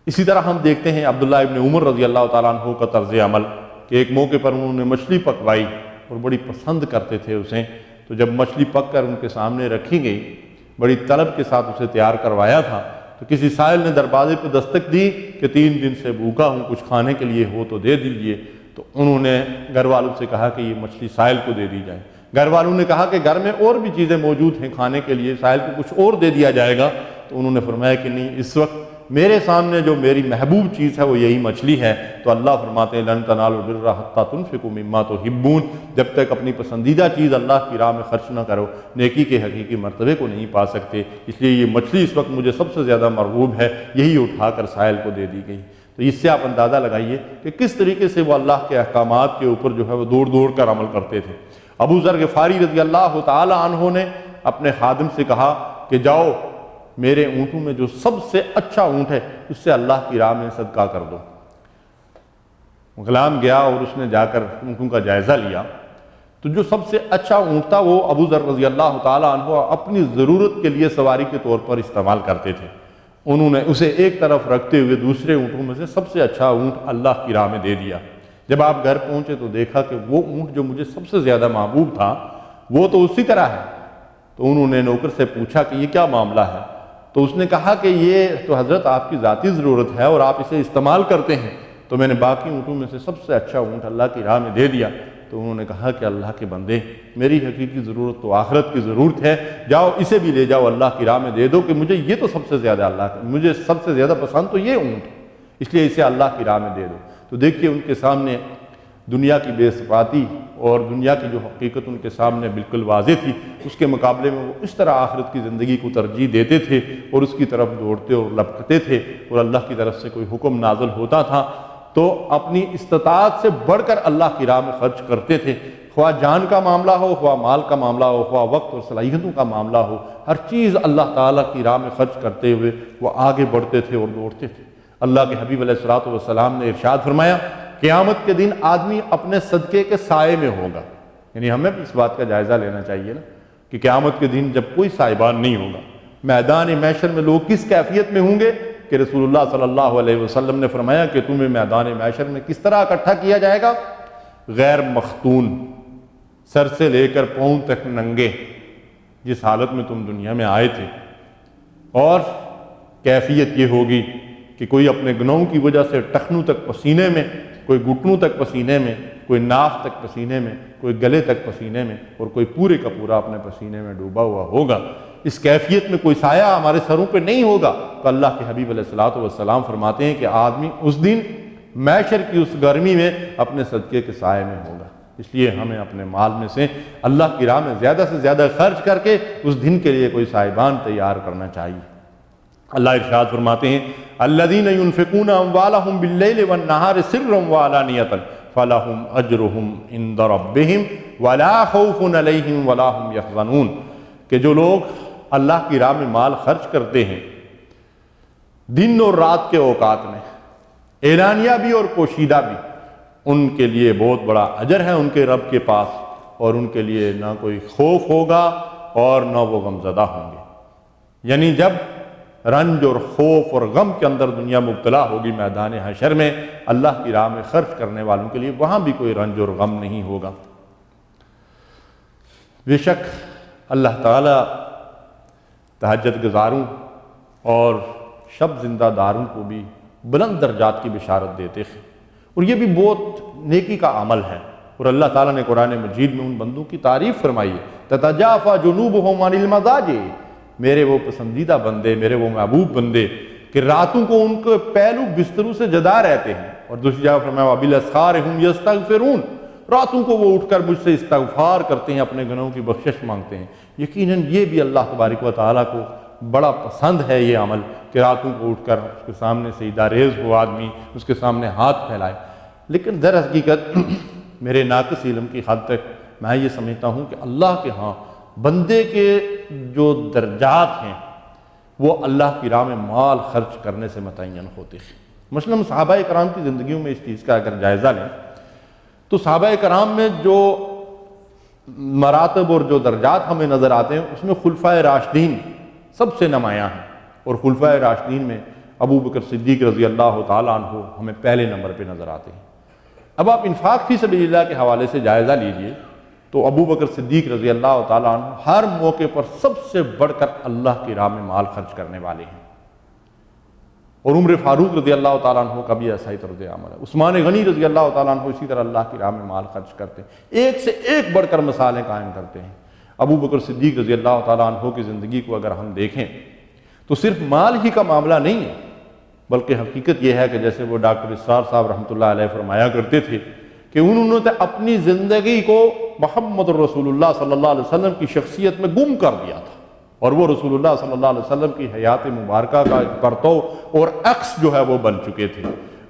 اسی طرح ہم دیکھتے ہیں عبداللہ ابن عمر رضی اللہ تعالیٰ عنہ کا طرز عمل کہ ایک موقع پر انہوں نے مچھلی پکوائی اور بڑی پسند کرتے تھے اسے، تو جب مچھلی پک کر ان کے سامنے رکھی گئی، بڑی طلب کے ساتھ اسے تیار کروایا تھا، تو کسی سائل نے دروازے پہ دستک دی کہ 3 دن سے بھوکا ہوں، کچھ کھانے کے لیے ہو تو دے دیجئے۔ تو انہوں نے گھر والوں سے کہا کہ یہ مچھلی سائل کو دے دی جائے۔ گھر والوں نے کہا کہ گھر میں اور بھی چیزیں موجود ہیں کھانے کے لیے، سائل کو کچھ اور دے دیا جائے گا۔ تو انہوں نے فرمایا کہ نہیں، اس وقت میرے سامنے جو میری محبوب چیز ہے وہ یہی مچھلی ہے۔ تو اللہ فرماتے ہیں لن تنالوا البر حتی تنفقوا مما تحبون، جب تک اپنی پسندیدہ چیز اللہ کی راہ میں خرچ نہ کرو نیکی کے حقیقی مرتبے کو نہیں پا سکتے۔ اس لیے یہ مچھلی اس وقت مجھے سب سے زیادہ مرغوب ہے، یہی اٹھا کر سائل کو دے دی گئی۔ تو اس سے آپ اندازہ لگائیے کہ کس طریقے سے وہ اللہ کے احکامات کے اوپر جو ہے وہ دوڑ دوڑ کر عمل کرتے تھے۔ ابو ذر غفاری رضی اللہ تعالی عنہ نے اپنے خادم سے کہا کہ جاؤ میرے اونٹوں میں جو سب سے اچھا اونٹ ہے اس سے اللہ کی راہ میں صدقہ کر دو۔ غلام گیا اور اس نے جا کر اونٹوں کا جائزہ لیا، تو جو سب سے اچھا اونٹ تھا وہ ابو ذر رضی اللہ تعالی عنہ اپنی ضرورت کے لیے سواری کے طور پر استعمال کرتے تھے۔ انہوں نے اسے ایک طرف رکھتے ہوئے دوسرے اونٹوں میں سے سب سے اچھا اونٹ اللہ کی راہ میں دے دیا۔ جب آپ گھر پہنچے تو دیکھا کہ وہ اونٹ جو مجھے سب سے زیادہ محبوب تھا وہ تو اسی طرح ہے۔ تو انہوں نے نوکر سے پوچھا کہ یہ کیا معاملہ ہے؟ تو اس نے کہا کہ یہ تو حضرت آپ کی ذاتی ضرورت ہے اور آپ اسے استعمال کرتے ہیں، تو میں نے باقی اونٹوں میں سے سب سے اچھا اونٹ اللہ کی راہ میں دے دیا۔ تو انہوں نے کہا کہ اللہ کے بندے، میری حقیقی ضرورت تو آخرت کی ضرورت ہے، جاؤ اسے بھی لے جاؤ اللہ کی راہ میں دے دو کہ مجھے یہ تو سب سے زیادہ مجھے سب سے زیادہ پسند تو یہ اونٹ، اس لیے اسے اللہ کی راہ میں دے دو۔ تو دیکھیے ان کے سامنے دنیا کی بے ثباتی اور دنیا کی جو حقیقت ان کے سامنے بالکل واضح تھی، اس کے مقابلے میں وہ اس طرح آخرت کی زندگی کو ترجیح دیتے تھے اور اس کی طرف دوڑتے اور لپکتے تھے، اور اللہ کی طرف سے کوئی حکم نازل ہوتا تھا تو اپنی استطاعت سے بڑھ کر اللہ کی راہ میں خرچ کرتے تھے، خواہ جان کا معاملہ ہو، خواہ مال کا معاملہ ہو، خواہ وقت اور صلاحیتوں کا معاملہ ہو، ہر چیز اللہ تعالیٰ کی راہ میں خرچ کرتے ہوئے وہ آگے بڑھتے تھے اور دوڑتے تھے۔ اللہ کے حبیب علیہ الصلوۃ والسلام نے ارشاد فرمایا قیامت کے دن آدمی اپنے صدقے کے سائے میں ہوگا۔ یعنی ہمیں بھی اس بات کا جائزہ لینا چاہیے نا کہ قیامت کے دن جب کوئی سائبان نہیں ہوگا، میدان محشر میں لوگ کس کیفیت میں ہوں گے کہ رسول اللہ صلی اللہ علیہ وسلم نے فرمایا کہ تمہیں میدان محشر میں کس طرح اکٹھا کیا جائے گا؟ غیر مختون، سر سے لے کر پاؤں تک ننگے، جس حالت میں تم دنیا میں آئے تھے، اور کیفیت یہ ہوگی کہ کوئی اپنے گناہوں کی وجہ سے ٹخنوں تک پسینے میں، کوئی گھٹنوں تک پسینے میں، کوئی ناف تک پسینے میں، کوئی گلے تک پسینے میں، اور کوئی پورے کا پورا اپنے پسینے میں ڈوبا ہوا ہوگا۔ اس کیفیت میں کوئی سایہ ہمارے سروں پہ نہیں ہوگا۔ تو اللہ کے حبیب علیہ الصلوۃ والسلام فرماتے ہیں کہ آدمی اس دن محشر کی اس گرمی میں اپنے صدقے کے سائے میں ہوگا۔ اس لیے ہمیں اپنے مال میں سے اللہ کی راہ میں زیادہ سے زیادہ خرچ کر کے اس دن کے لیے کوئی سائبان تیار کرنا چاہیے۔ اللہ ارشاد فرماتے ہیں الذین ينفقون اموالهم باللیل والنہار سرا وعلانیۃ فلہم اجرہم عند ربہم ولا خوف علیہم ولا ہم یحزنون، کہ جو لوگ اللہ کی راہ میں مال خرچ کرتے ہیں دن اور رات کے اوقات میں، اعلانیہ بھی اور پوشیدہ بھی، ان کے لیے بہت بڑا اجر ہے ان کے رب کے پاس، اور ان کے لیے نہ کوئی خوف ہوگا اور نہ وہ غمزدہ ہوں گے۔ یعنی جب رنج اور خوف اور غم کے اندر دنیا مبتلا ہوگی میدان حشر میں، اللہ کی راہ میں خرچ کرنے والوں کے لیے وہاں بھی کوئی رنج اور غم نہیں ہوگا۔ بے شک اللہ تعالیٰ تہجد گزاروں اور شب زندہ داروں کو بھی بلند درجات کی بشارت دیتے ہیں۔ اور یہ بھی بہت نیکی کا عمل ہے، اور اللہ تعالیٰ نے قرآن مجید میں ان بندوں کی تعریف فرمائی ہے، تتجافی جنوبہم عن المضاجع، میرے وہ پسندیدہ بندے، میرے وہ محبوب بندے کہ راتوں کو ان کے پہلو بستروں سے جدا رہتے ہیں، اور دوسری جگہ فرمایا وبالاسحار ہم یستغفرون، راتوں کو وہ اٹھ کر مجھ سے استغفار کرتے ہیں، اپنے گناہوں کی بخشش مانگتے ہیں۔ یقیناً یہ بھی اللہ تبارک و تعالیٰ کو بڑا پسند ہے یہ عمل کہ راتوں کو اٹھ کر اس کے سامنے سجدہ ریز ہو آدمی، اس کے سامنے ہاتھ پھیلائے۔ لیکن در حقیقت میرے ناقص علم کی حد تک میں یہ سمجھتا ہوں کہ اللہ کے ہاں بندے کے جو درجات ہیں وہ اللہ کی راہ میں مال خرچ کرنے سے متعین ہوتے ہیں۔ مثلاً صحابہ کرام کی زندگیوں میں اس چیز کا اگر جائزہ لیں تو صحابہ کرام میں جو مراتب اور جو درجات ہمیں نظر آتے ہیں اس میں خلفائے راشدین سب سے نمایاں ہیں، اور خلفائے راشدین میں ابو بکر صدیق رضی اللہ تعالیٰ عنہ ہمیں پہلے نمبر پہ نظر آتے ہیں۔ اب آپ انفاق فی سبیل اللہ کے حوالے سے جائزہ لیجئے تو ابو بکر صدیق رضی اللہ تعالیٰ عنہ ہر موقع پر سب سے بڑھ کر اللہ کی راہ میں مال خرچ کرنے والے ہیں، اور عمر فاروق رضی اللہ تعالیٰ عنہ کا بھی ایسا ہی طرز عمل ہے۔ عثمان غنی رضی اللہ تعالیٰ عنہ اسی طرح اللہ کی راہ میں مال خرچ کرتے ہیں، ایک سے ایک بڑھ کر مثالیں قائم کرتے ہیں۔ ابو بکر صدیق رضی اللہ تعالیٰ عنہ کی زندگی کو اگر ہم دیکھیں تو صرف مال ہی کا معاملہ نہیں ہے، بلکہ حقیقت یہ ہے کہ جیسے وہ ڈاکٹر اسرار صاحب رحمۃ اللہ علیہ فرمایا کرتے تھے کہ انہوں نے اپنی زندگی کو محمد رسول اللہ صلی اللہ علیہ وسلم کی شخصیت میں گم کر دیا تھا، اور وہ رسول اللہ صلی اللہ علیہ وسلم کی حیات مبارکہ کا ایک پرتو اور عکس جو ہے وہ بن چکے تھے،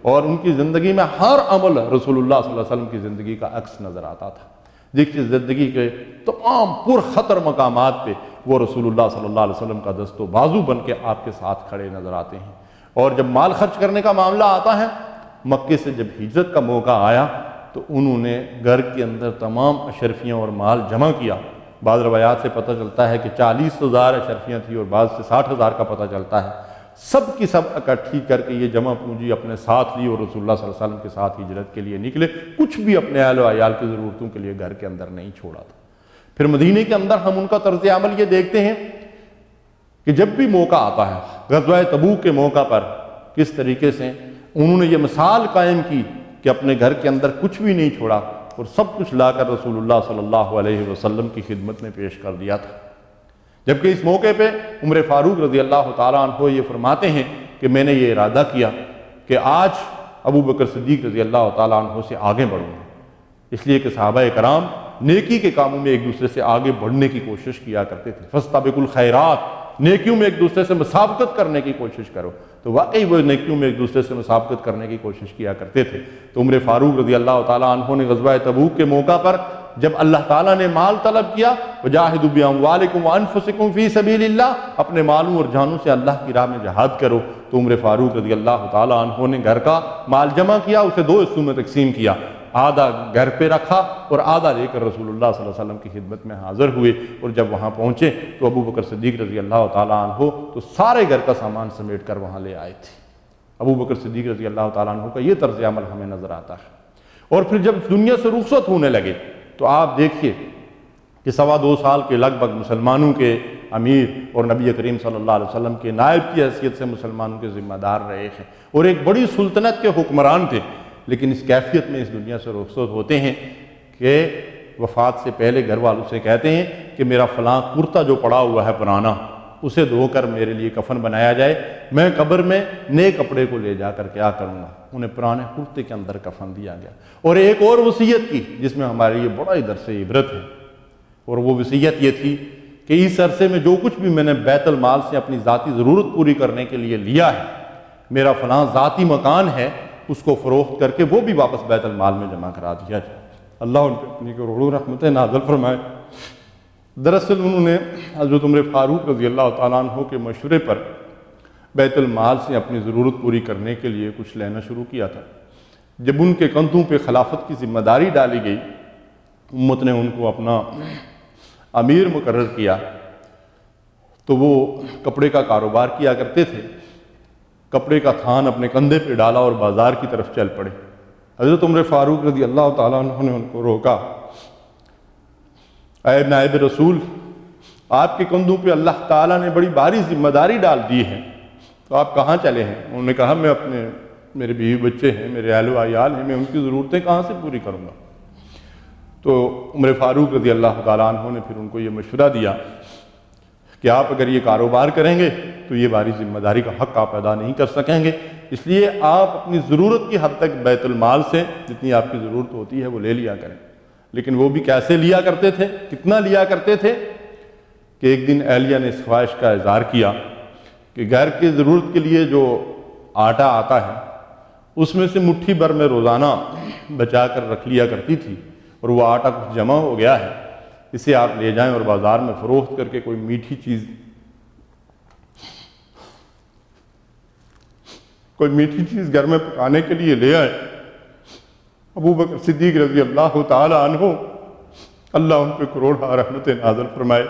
اور ان کی زندگی میں ہر عمل رسول اللہ صلی اللہ علیہ وسلم کی زندگی کا عکس نظر آتا تھا۔ دیکھیے زندگی کے تمام پر خطر مقامات پہ وہ رسول اللہ صلی اللہ علیہ وسلم کا دست و بازو بن کے آپ کے ساتھ کھڑے نظر آتے ہیں۔ اور جب مال خرچ کرنے کا معاملہ آتا ہے، مکے سے جب ہجرت کا موقع آیا تو انہوں نے گھر کے اندر تمام اشرفیاں اور مال جمع کیا۔ بعض روایات سے پتہ چلتا ہے کہ 40,000 اشرفیاں تھیں، اور بعض سے 60,000 کا پتہ چلتا ہے۔ سب کی سب اکٹھی کر کے یہ جمع پونجی اپنے ساتھ لی اور رسول اللہ صلی اللہ علیہ وسلم کے ساتھ ہجرت کے لیے نکلے، کچھ بھی اپنے اہل و عیال کی ضرورتوں کے لیے گھر کے اندر نہیں چھوڑا تھا۔ پھر مدینے کے اندر ہم ان کا طرز عمل یہ دیکھتے ہیں کہ جب بھی موقع آتا ہے، غزوہ تبوک کے موقع پر کس طریقے سے انہوں نے یہ مثال قائم کی کہ اپنے گھر کے اندر کچھ بھی نہیں چھوڑا اور سب کچھ لا کر رسول اللہ صلی اللہ علیہ وسلم کی خدمت میں پیش کر دیا تھا۔ جبکہ اس موقع پہ عمر فاروق رضی اللہ تعالیٰ عنہ یہ فرماتے ہیں کہ میں نے یہ ارادہ کیا کہ آج ابو بکر صدیق رضی اللہ تعالیٰ عنہ سے آگے بڑھوں گا، اس لیے کہ صحابہ کرام نیکی کے کاموں میں ایک دوسرے سے آگے بڑھنے کی کوشش کیا کرتے تھے۔ فاستبقوا الخیرات، نیکیوں میں ایک دوسرے سے مسابقت کرنے کی کوشش کرو، تو واقعی وہ نیکیوں میں ایک دوسرے سے مسابقت کرنے کی کوشش کیا کرتے تھے۔ تو عمر فاروق رضی اللہ تعالیٰ عنہ نے غزوہ تبوک کے موقع پر جب اللہ تعالیٰ نے مال طلب کیا، وجاہدوا باموالکم وانفسکم فی سبیل اللہ، اپنے مالوں اور جانوں سے اللہ کی راہ میں جہاد کرو، تو عمر فاروق رضی اللہ تعالیٰ عنہ نے گھر کا مال جمع کیا، اسے 2 حصوں میں تقسیم کیا، آدھا گھر پہ رکھا اور آدھا لے کر رسول اللہ صلی اللہ علیہ وسلم کی خدمت میں حاضر ہوئے۔ اور جب وہاں پہنچے تو ابو بکر صدیق رضی اللہ تعالیٰ عنہ تو سارے گھر کا سامان سمیٹ کر وہاں لے آئے تھے۔ ابو بکر صدیق رضی اللہ تعالیٰ عنہ کا یہ طرز عمل ہمیں نظر آتا ہے۔ اور پھر جب دنیا سے رخصت ہونے لگے تو آپ دیکھیے کہ 2.25 سال کے لگ بھگ مسلمانوں کے امیر اور نبی کریم صلی اللہ علیہ وسلم کے نائب کی حیثیت سے مسلمانوں کے ذمہ دار رہے ہیں، اور ایک بڑی سلطنت کے حکمران تھے۔ لیکن اس کیفیت میں اس دنیا سے رخصت ہوتے ہیں کہ وفات سے پہلے گھر والوں سے کہتے ہیں کہ میرا فلاں کرتا جو پڑا ہوا ہے پرانا، اسے دھو کر میرے لیے کفن بنایا جائے، میں قبر میں نئے کپڑے کو لے جا کر کیا کروں گا۔ انہیں پرانے کرتے کے اندر کفن دیا گیا، اور ایک اور وصیت کی جس میں ہمارے لیے بڑا ہی درس عبرت ہے، اور وہ وصیت یہ تھی کہ اس عرصے میں جو کچھ بھی میں نے بیت المال سے اپنی ذاتی ضرورت پوری کرنے کے لیے لیا ہے، میرا فلاں ذاتی مکان ہے، اس کو فروخت کر کے وہ بھی واپس بیت المال میں جمع کرا دیا جائے۔ اللہ ان پہ اپنی کروڑوں رحمتیں نازل فرمائے۔ دراصل انہوں نے حضرت عمر فاروق رضی اللہ تعالیٰ عنہ کے مشورے پر بیت المال سے اپنی ضرورت پوری کرنے کے لیے کچھ لینا شروع کیا تھا۔ جب ان کے کندھوں پہ خلافت کی ذمہ داری ڈالی گئی، امت نے ان کو اپنا امیر مقرر کیا، تو وہ کپڑے کا کاروبار کیا کرتے تھے۔ کپڑے کا تھان اپنے کندھے پہ ڈالا اور بازار کی طرف چل پڑے۔ حضرت عمر فاروق رضی اللہ تعالیٰ عنہ نے ان کو روکا، اے نائب رسول، آپ کے کندھوں پہ اللہ تعالیٰ نے بڑی بھاری ذمہ داری ڈال دی ہے، تو آپ کہاں چلے ہیں؟ انہوں نے کہا میں اپنے میرے بیوی بچے ہیں، میرے اہل و عیال ہیں، میں ان کی ضرورتیں کہاں سے پوری کروں گا؟ تو عمر فاروق رضی اللہ تعالیٰ عنہ نے پھر ان کو یہ مشورہ دیا کہ آپ اگر یہ کاروبار کریں گے تو یہ باری ذمہ داری کا حق آپ ادا نہیں کر سکیں گے، اس لیے آپ اپنی ضرورت کی حد تک بیت المال سے جتنی آپ کی ضرورت ہوتی ہے وہ لے لیا کریں۔ لیکن وہ بھی کیسے لیا کرتے تھے، کتنا لیا کرتے تھے کہ ایک دن اہلیہ نے اس خواہش کا اظہار کیا کہ گھر کی ضرورت کے لیے جو آٹا آتا ہے اس میں سے مٹھی بھر میں روزانہ بچا کر رکھ لیا کرتی تھی، اور وہ آٹا کچھ جمع ہو گیا ہے، اسے آپ لے جائیں اور بازار میں فروخت کر کے کوئی میٹھی چیز گھر میں پکانے کے لیے لے آئے۔ ابو بکر صدیق رضی اللہ تعالی عنہ، اللہ ان پہ کروڑا رحمت نازل فرمائے،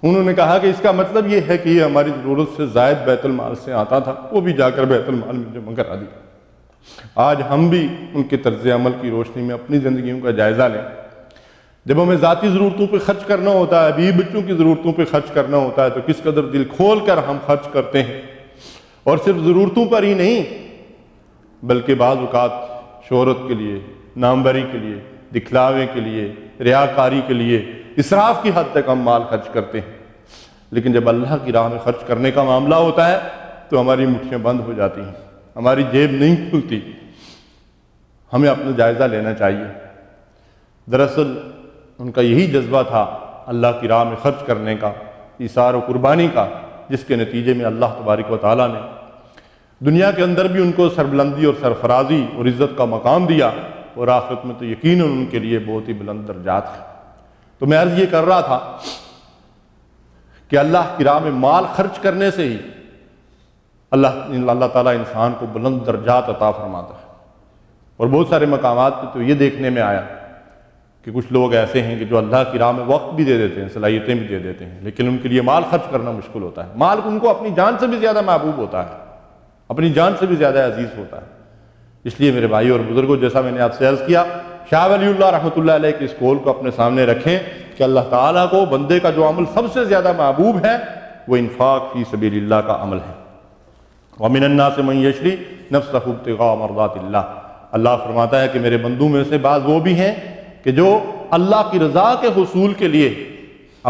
انہوں نے کہا کہ اس کا مطلب یہ ہے کہ یہ ہماری ضرورت سے زائد بیت المال سے آتا تھا، وہ بھی جا کر بیت المال میں جمع کرا دیا۔ آج ہم بھی ان کے طرز عمل کی روشنی میں اپنی زندگیوں کا جائزہ لیں۔ جب ہمیں ذاتی ضرورتوں پہ خرچ کرنا ہوتا ہے، بیوی بچوں کی ضرورتوں پہ خرچ کرنا ہوتا ہے، تو کس قدر دل کھول کر ہم خرچ کرتے ہیں، اور صرف ضرورتوں پر ہی نہیں بلکہ بعض اوقات شہرت کے لیے، ناموری کے لیے، دکھلاوے کے لیے، ریاکاری کے لیے اسراف کی حد تک ہم مال خرچ کرتے ہیں۔ لیکن جب اللہ کی راہ میں خرچ کرنے کا معاملہ ہوتا ہے تو ہماری مٹھیاں بند ہو جاتی ہیں، ہماری جیب نہیں کھلتی۔ ہمیں اپنا جائزہ لینا چاہیے۔ دراصل ان کا یہی جذبہ تھا اللہ کی راہ میں خرچ کرنے کا، ایثار و قربانی کا، جس کے نتیجے میں اللہ تبارک و تعالیٰ نے دنیا کے اندر بھی ان کو سربلندی اور سرفرازی اور عزت کا مقام دیا، اور آخرت میں تو یقیناً ان کے لیے بہت ہی بلند درجات ہیں۔ تو میں عرض یہ کر رہا تھا کہ اللہ کی راہ میں مال خرچ کرنے سے ہی اللہ تعالیٰ انسان کو بلند درجات عطا فرماتا ہے۔ اور بہت سارے مقامات پہ تو یہ دیکھنے میں آیا کہ کچھ لوگ ایسے ہیں کہ جو اللہ کی راہ میں وقت بھی دے دیتے ہیں، صلاحیتیں بھی دے دیتے ہیں، لیکن ان کے لیے مال خرچ کرنا مشکل ہوتا ہے۔ مال ان کو اپنی جان سے بھی زیادہ محبوب ہوتا ہے، اپنی جان سے بھی زیادہ عزیز ہوتا ہے۔ اس لیے میرے بھائی اور بزرگوں، جیسا میں نے آپ سے عرض کیا، شاہ ولی اللہ رحمۃ اللہ علیہ کے اس قول کو اپنے سامنے رکھیں کہ اللہ تعالیٰ کو بندے کا جو عمل سب سے زیادہ محبوب ہے وہ انفاق فی سبیل اللہ کا عمل ہے۔ وَمِنَ النَّاسِ مَن يَشْرِي نَفْسَهُ ابْتِغَاءَ مَرْضَاتِ اللَّهِ، اللہ فرماتا ہے کہ میرے بندوں میں سے بعض وہ بھی ہیں کہ جو اللہ کی رضا کے حصول کے لیے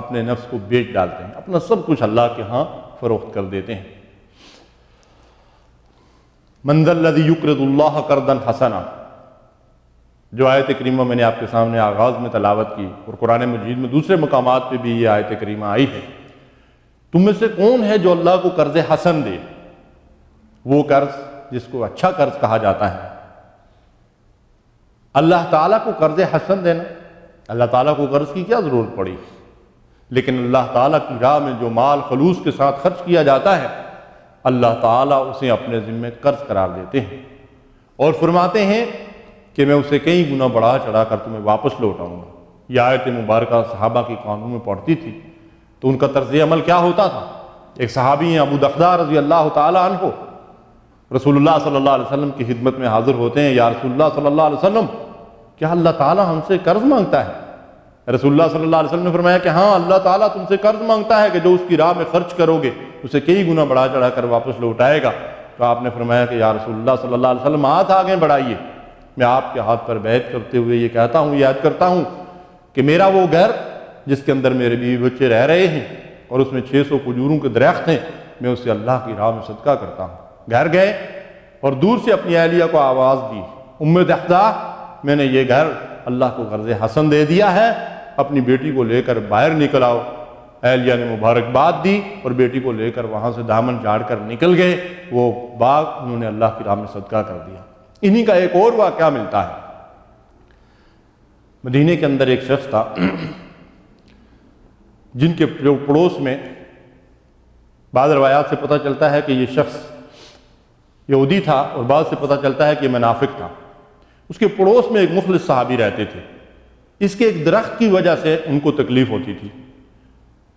اپنے نفس کو بیچ ڈالتے ہیں، اپنا سب کچھ اللہ کے ہاں فروخت کر دیتے ہیں۔ مَن ذَا الَّذِي يُقْرِضُ اللَّهَ قَرْضًا حَسَنًا، جو آیت کریمہ میں نے آپ کے سامنے آغاز میں تلاوت کی، اور قرآن مجید میں دوسرے مقامات پہ بھی یہ آیت کریمہ آئی ہے، تم میں سے کون ہے جو اللہ کو قرض حسن دے؟ وہ قرض جس کو اچھا قرض کہا جاتا ہے۔ اللہ تعالیٰ کو قرض حسن دینا، اللہ تعالیٰ کو قرض کی کیا ضرورت پڑی؟ لیکن اللہ تعالیٰ کی راہ میں جو مال خلوص کے ساتھ خرچ کیا جاتا ہے، اللہ تعالیٰ اسے اپنے ذمہ قرض قرار دیتے ہیں، اور فرماتے ہیں کہ میں اسے کئی گنا بڑھا چڑھا کر تمہیں واپس لوٹاؤں گا۔ یہ آیت مبارکہ صحابہ کی قانون میں پڑھتی تھی، تو ان کا طرز عمل کیا ہوتا تھا؟ ایک صحابی ہیں ابو دغداء رضی اللہ تعالی عنہ، رسول اللہ صلی اللہ علیہ وسلم کی خدمت میں حاضر ہوتے ہیں، یا رسول اللہ صلی اللہ علیہ وسلم، کیا اللہ تعالیٰ ہم سے قرض مانگتا ہے؟ رسول اللہ صلی اللہ علیہ وسلم نے فرمایا کہ ہاں، اللہ تعالیٰ تم سے قرض مانگتا ہے کہ جو اس کی راہ میں خرچ کرو گے اسے کئی گنا بڑھا چڑھا کر واپس لوٹائے گا۔ تو آپ نے فرمایا کہ یا رسول اللہ صلی اللہ علیہ وسلم، ہاتھ آگے بڑھائیے، میں آپ کے ہاتھ پر بیعت کرتے ہوئے یہ کہتا ہوں، یاد کرتا ہوں کہ میرا وہ گھر جس کے اندر میرے بیوی بچے رہ رہے ہیں اور اس میں 600 کھجوروں کے درخت ہیں، میں اسے اللہ کی راہ میں صدقہ کرتا ہوں۔ گھر گئے اور دور سے اپنی اہلیہ کو آواز دی، ام دغداء، میں نے یہ گھر اللہ کو قرض حسن دے دیا ہے، اپنی بیٹی کو لے کر باہر نکل آؤ۔ اہلیہ نے مبارکباد دی اور بیٹی کو لے کر وہاں سے دامن جھاڑ کر نکل گئے۔ وہ باغ انہوں نے اللہ کی راہ میں صدقہ کر دیا۔ انہی کا ایک اور واقعہ ملتا ہے۔ مدینے کے اندر ایک شخص تھا جن کے پڑوس میں بعض روایات سے پتہ چلتا ہے کہ یہ شخص یہودی تھا، اور بعض سے پتہ چلتا ہے کہ یہ منافق تھا۔ اس کے پڑوس میں ایک مخلص صحابی رہتے تھے۔ اس کے ایک درخت کی وجہ سے ان کو تکلیف ہوتی تھی،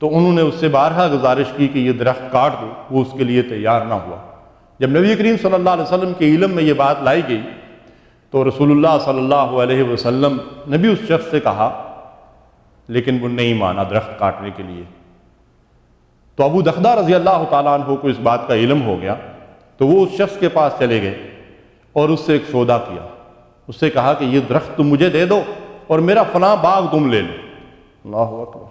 تو انہوں نے اس سے بارہا گزارش کی کہ یہ درخت کاٹ دو، وہ اس کے لیے تیار نہ ہوا۔ جب نبی کریم صلی اللہ علیہ وسلم کے علم میں یہ بات لائی گئی تو رسول اللہ صلی اللہ علیہ وسلم نے بھی اس شخص سے کہا، لیکن وہ نہیں مانا درخت کاٹنے کے لیے۔ تو ابو دغداء رضی اللہ تعالیٰ عنہ کو اس بات کا علم ہو گیا، تو وہ اس شخص کے پاس چلے گئے اور اس سے ایک سودا کیا، اس سے کہا کہ یہ درخت تم مجھے دے دو اور میرا فلاں باغ تم لے لو۔ اللہ اکبر!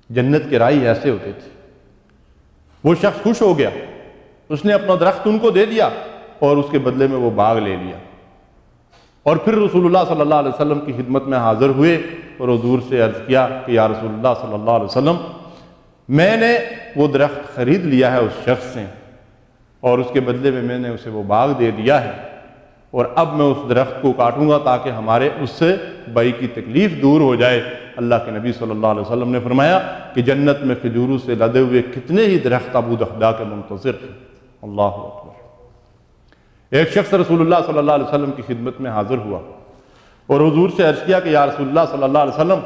جنت کے راہی ایسے ہوتے تھے۔ وہ شخص خوش ہو گیا، اس نے اپنا درخت ان کو دے دیا اور اس کے بدلے میں وہ باغ لے لیا، اور پھر رسول اللہ صلی اللہ علیہ وسلم کی خدمت میں حاضر ہوئے اور حضور سے عرض کیا کہ یا رسول اللہ صلی اللہ علیہ وسلم، میں نے وہ درخت خرید لیا ہے اس شخص سے، اور اس کے بدلے میں نے اسے وہ باغ دے دیا ہے، اور اب میں اس درخت کو کاٹوں گا تاکہ ہمارے اس سے بھائی کی تکلیف دور ہو جائے۔ اللہ کے نبی صلی اللہ علیہ وسلم نے فرمایا کہ جنت میں کھجوروں سے لدے ہوئے کتنے ہی درخت ابو دہدہ کے منتظر ہیں۔ اللہ اکبر! ایک شخص رسول اللہ صلی اللہ علیہ وسلم کی خدمت میں حاضر ہوا اور حضور سے عرض کیا کہ یا رسول اللہ صلی اللہ علیہ وسلم،